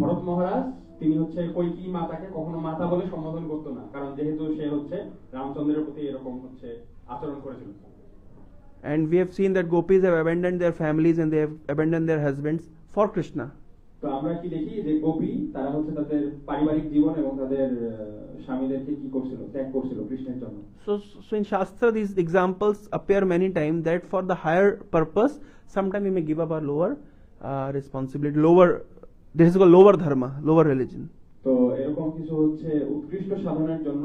ভরত মহারাজ তিনি হচ্ছে কৈকেয়ী মাতাকে কখনো মাতা বলে সম্বোধন করতো না, কারণ যেহেতু সে হচ্ছে রামচন্দ্রের প্রতি এরকম হচ্ছে আচরণ করেছিল। And we have seen that gopis have abandoned their families and they have abandoned their husbands for Krishna. তো আমরা কি দেখি যে গোপী তারা হচ্ছে তাদের পারিবারিক জীবন এবং তাদের স্বামীদেরকে কি করছিল, ত্যাগ করছিল কৃষ্ণের জন্য। So in Shastra these examples appear many times that for the higher purpose sometimes we may give up our lower responsibility, this is called lower dharma, lower religion. তো এরকম কিছু হচ্ছে উৎকৃষ্ট সাধনের জন্য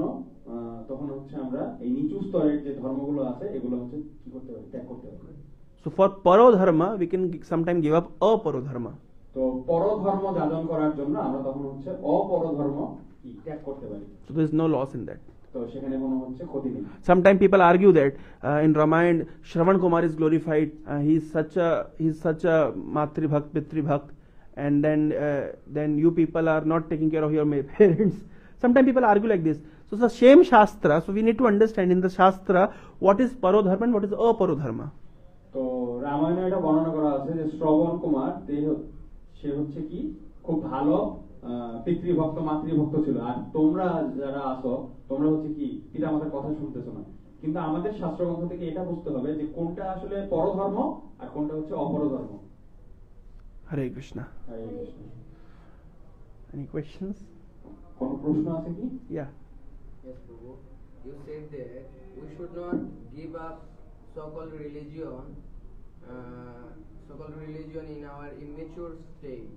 তখন হচ্ছে আমরা এই নিচু স্তরের যে ধর্মগুলো আছে এগুলো হচ্ছে কি করতে পারি, ত্যাগ করতে পারি। So for paro dharma we can sometimes give up aparo dharma. তো পরধর্ম যাজন করার জন্য আমরা তখন হচ্ছে অপরধর্ম কি ত্যাগ করতে পারি। So there is no loss in that. তো সেখানে কোনো হচ্ছে ক্ষতি নেই। Sometimes people argue that in Ramayana Shravan Kumar is glorified, he is such a matri bhakt, pitri bhakt, and then you people are not taking care of your parents. Sometimes people argue like this. So it's the same Shastra, so we need to understand in the Shastra what is paro dharma and what is aparo dharma. তো রামায়ণে এটা বর্ণনা করা আছে যে শ্রবণ কুমার সে হচ্ছে কি খুব ভালো পিতৃভক্ত মাতৃভক্ত ছিল, আর তোমরা যারা আছো তোমরা হচ্ছে কি পিতামাতার কথা শুনতেছো না। কিন্তু আমাদের শাস্ত্রগ্রন্থ থেকে এটা বুঝতে হবে যে কোনটা আসলে পরধর্ম আর কোনটা হচ্ছে অপরধর্ম। Hare Krishna. Hare Krishna. Any questions? কোনো প্রশ্ন আছে কি? Yeah. Yes, Prabhu. You said that we should not give up so-called religion in our immature state.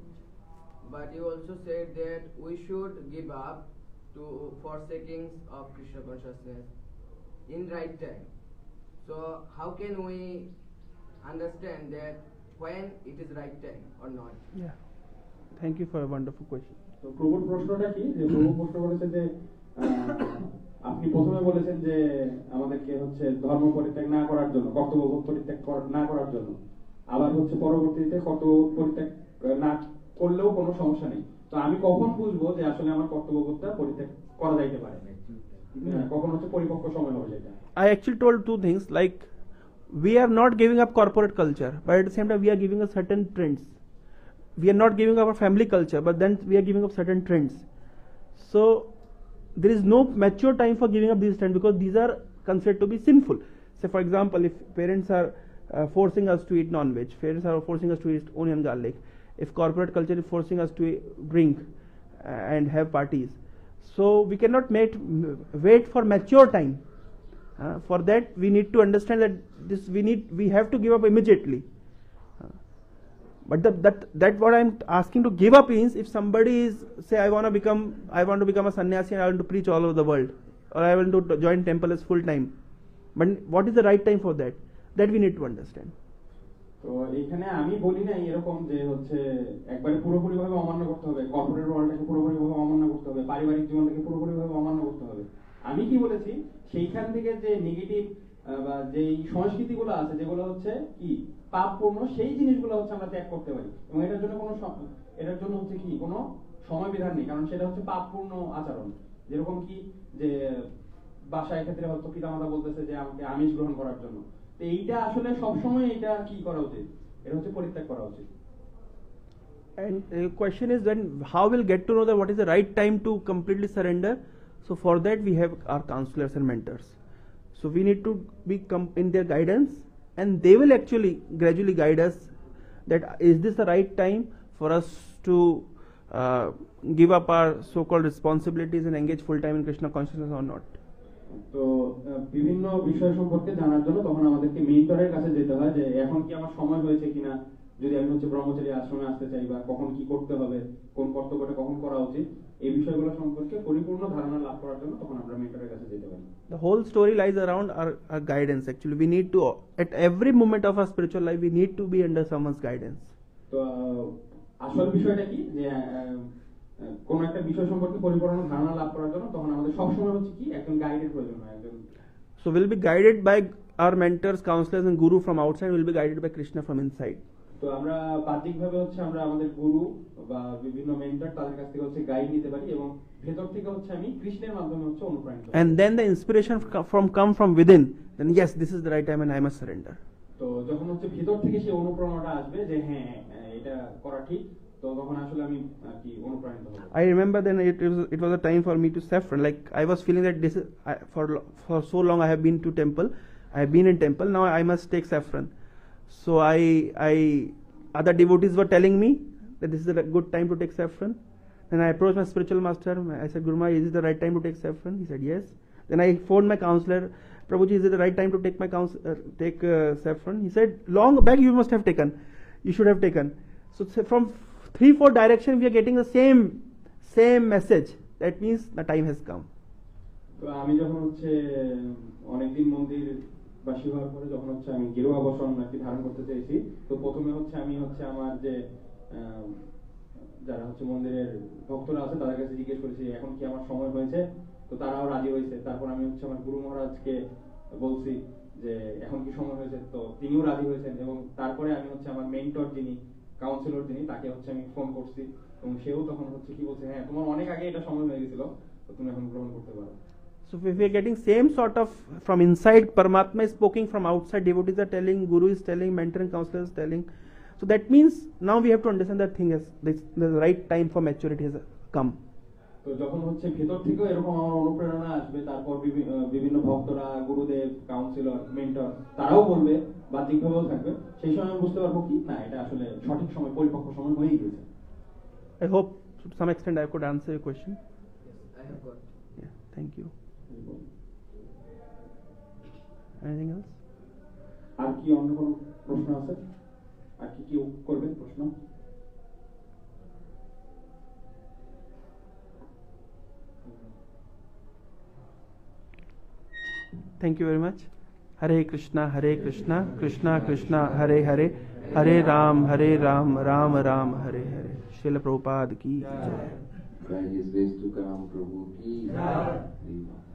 But you also said that we should give up to forsaking of Krishna consciousness in right time. So how can we understand that when it is right time or not? Yeah. Thank you for a wonderful question. তো প্রভুর প্রশ্নটা কি, যে প্রভু প্রশ্ন করেছে যে আপনি প্রথমে বলেছেন যে আমাদেরকে হচ্ছে ধর্ম পরিত্যাগ না করার জন্য, কর্তব্য পরিত্যাগ না করার জন্য, আবার হচ্ছে পরবর্তীতে কর্তব্য পরিত্যাগ না করলেও কোনো সমস্যা নেই। তো আমি কখন বুঝবো যে আসলে আমার কর্তব্যবোধটা পরিত্যাগ করা যাইতে পারে, কখন হচ্ছে পরিপক্ক সময় হবে সেটা? I actually told two things, like we are not giving up corporate culture, but at the same time we are giving up certain trends. We are not giving up our family culture, but then we are giving up certain trends. So there is no mature time for giving up these trends, because these are considered to be sinful. Say for example, if parents are forcing us to eat non-veg, parents are forcing us to eat onion garlic, if corporate culture is forcing us to drink and have parties, so we cannot wait for mature time. For that we need to understand that we have to give up immediately. But that what I'm asking to give up is, if somebody is, say, I want to become a sannyasi and I want to preach all over the world, or I want to join temple as full time, but what is the right time for that? That we need to understand. তো এখানে আমি বলি না এরকম যে হচ্ছে একবারে পুরোপুরি ভাবে অমান্য করতে হবে, কর্পোরেট ওয়ার্ল্ডটাকে পুরোপুরি ভাবে অমান্য করতে হবে, পারিবারিক জীবনটাকে পুরোপুরি ভাবে অমান্য করতে হবে। আমি কি বলেছি, সেইখান থেকে যে নেগেটিভ বা যে সংস্কৃতিগুলো আছে, যেগুলো হচ্ছে কি পাপপূর্ণ, সেই জিনিসগুলো হচ্ছে আমরা ত্যাগ করতে পারি, এবং এটার জন্য হচ্ছে কি কোনো সময় বিধান নেই, কারণ সেটা হচ্ছে পাপপূর্ণ আচরণ। যেরকম কি যে বাসায় ক্ষেত্রে হয়তো পিতামাতা বলতেছে যে আমাকে আমিষ গ্রহণ করার জন্য, তো এইটা আসলে সবসময় এটা কি করা উচিত, এটা হচ্ছে পরিত্যাগ করা উচিত। And the question is, then how we'll get to know that what is the right time to completely surrender? So for that we have our counselors and mentors. So we need to be in their guidance, and they will actually gradually guide us that is this the right time for us to give up our so-called responsibilities and engage full time in Krishna consciousness or not. তো বিভিন্ন বিষয় সম্পর্কে জানার জন্য তখন আমাদেরকে মেন্টরের কাছে যেতে হয়, যে এখন কি আমার সময় হয়েছে কিনা, যদি আমি হচ্ছে ব্রহ্মচারী আশ্রমে আসতে চাই, বা কখন কি করতে হবে, কোন কর্তব্যটা কখন করা উচিত, এই বিষয়গুলো সম্পর্কে পরিপূর্ণ ধারণা লাভ করার জন্য তখন আমরা মেন্টরের কাছে যেতে পারি। The whole story lies around our guidance. Actually, we need to, at every moment of our spiritual life, we need to be under someone's guidance. তো আসল বিষয়টা কি, যে কোন একটা বিষয় সম্পর্কে পরিপূর্ণ ধারণা লাভ করার জন্য তখন আমাদের সবসময় হচ্ছে কি একজন গাইডের প্রয়োজন হয়, একজন। So we'll be guided by our mentors, counselors and guru from outside, we'll be guided by Krishna from inside. তো আমরা বাহ্যিকভাবে হচ্ছে আমরা আমাদের গুরু বা বিভিন্ন মেন্টর তাদের কাছ থেকে হচ্ছে গাইড নিতে পারি, এবং ভেতর থেকে হচ্ছে আমি কৃষ্ণের মাধ্যমে হচ্ছে অনুপ্রাণিত। And then the inspiration come from within, then yes, this is the right time and I must surrender. তো যখন হচ্ছে ভেতর থেকে সেই অনুপ্রেরণাটা আসবে যে হ্যাঁ এটা করা ঠিক, তো তখন আসলে আমি কি অনুপ্রাণিত হব। I remember then it was a time for me to saffron, like I was feeling that this is for so long I have been in temple, now I must take saffron. So other devotees were telling me that this is a good time to take saffron. Then I approached my spiritual master. I said, Guru Maharaj, is it the right time to take saffron? He said, yes. Then I phoned my counselor. Prabhuji, is it the right time to take saffron? He said, long back you must have taken. You should have taken. So from 3-4 directions we are getting the same message. That means the time has come. তো আমি যখন হচ্ছে অনেকদিন মন্দির বাসী হওয়ার পরে যখন হচ্ছে আমি গেরুয়া বসন নাকি ধারণ করতে চেয়েছি, তো প্রথমে হচ্ছে আমি হচ্ছে আমার যে যারা হচ্ছে মন্দিরের ভক্তরা আছে তাদের কাছে জিজ্ঞেস করেছি এখন কি আমার সময় হয়েছে, তো তারাও রাজি হয়েছে। তারপর আমি হচ্ছে আমার গুরু মহারাজকে বলছি যে এখন কি সময় হয়েছে, তো তিনিও রাজি হয়েছেন, এবং তারপরে আমি হচ্ছে আমার মেন্টর যিনি কাউন্সিলর যিনি তাকে হচ্ছে আমি ফোন করছি, এবং সেও তখন হচ্ছে কি বলছে, হ্যাঁ তোমার অনেক আগে এটা সময় হয়ে গেছিল, তো তুমি এখন গ্রহণ করতে পারো। So if we are getting same sort of from inside, Paramatma is speaking, from outside devotees are telling, Guru is telling, mentor and counselor is telling. So that means now we have to understand that thing is the right time for maturity has come. তো যখন হচ্ছে ভেতর থেকেও এরকম আমার অনুপ্রেরণা আসবে, তারপর বিভিন্ন ভক্তরা, গুরুদেব, কাউন্সিলর, মেন্টর তারাও বলবে, বাহ্যিকভাবেও থাকবে, সেই সময় আমি বুঝতে পারবো কি না এটা আসলে সঠিক সময়, পরিপক্ক সময় হয়েই গেছে। I hope to some extent I could answer your question. Yes, I have got. Yeah, thank you. Anything else? আর কি অন্য কোনো প্রশ্ন আছে? আর কি কি করবেন প্রশ্ন? Thank you very much. Hare Krishna, Krishna Krishna, Hare Hare, Hare Ram, Ram Ram, Hare Hare. Srila Prabhupada ki jai. By His grace to Karam Prabhu ki jai.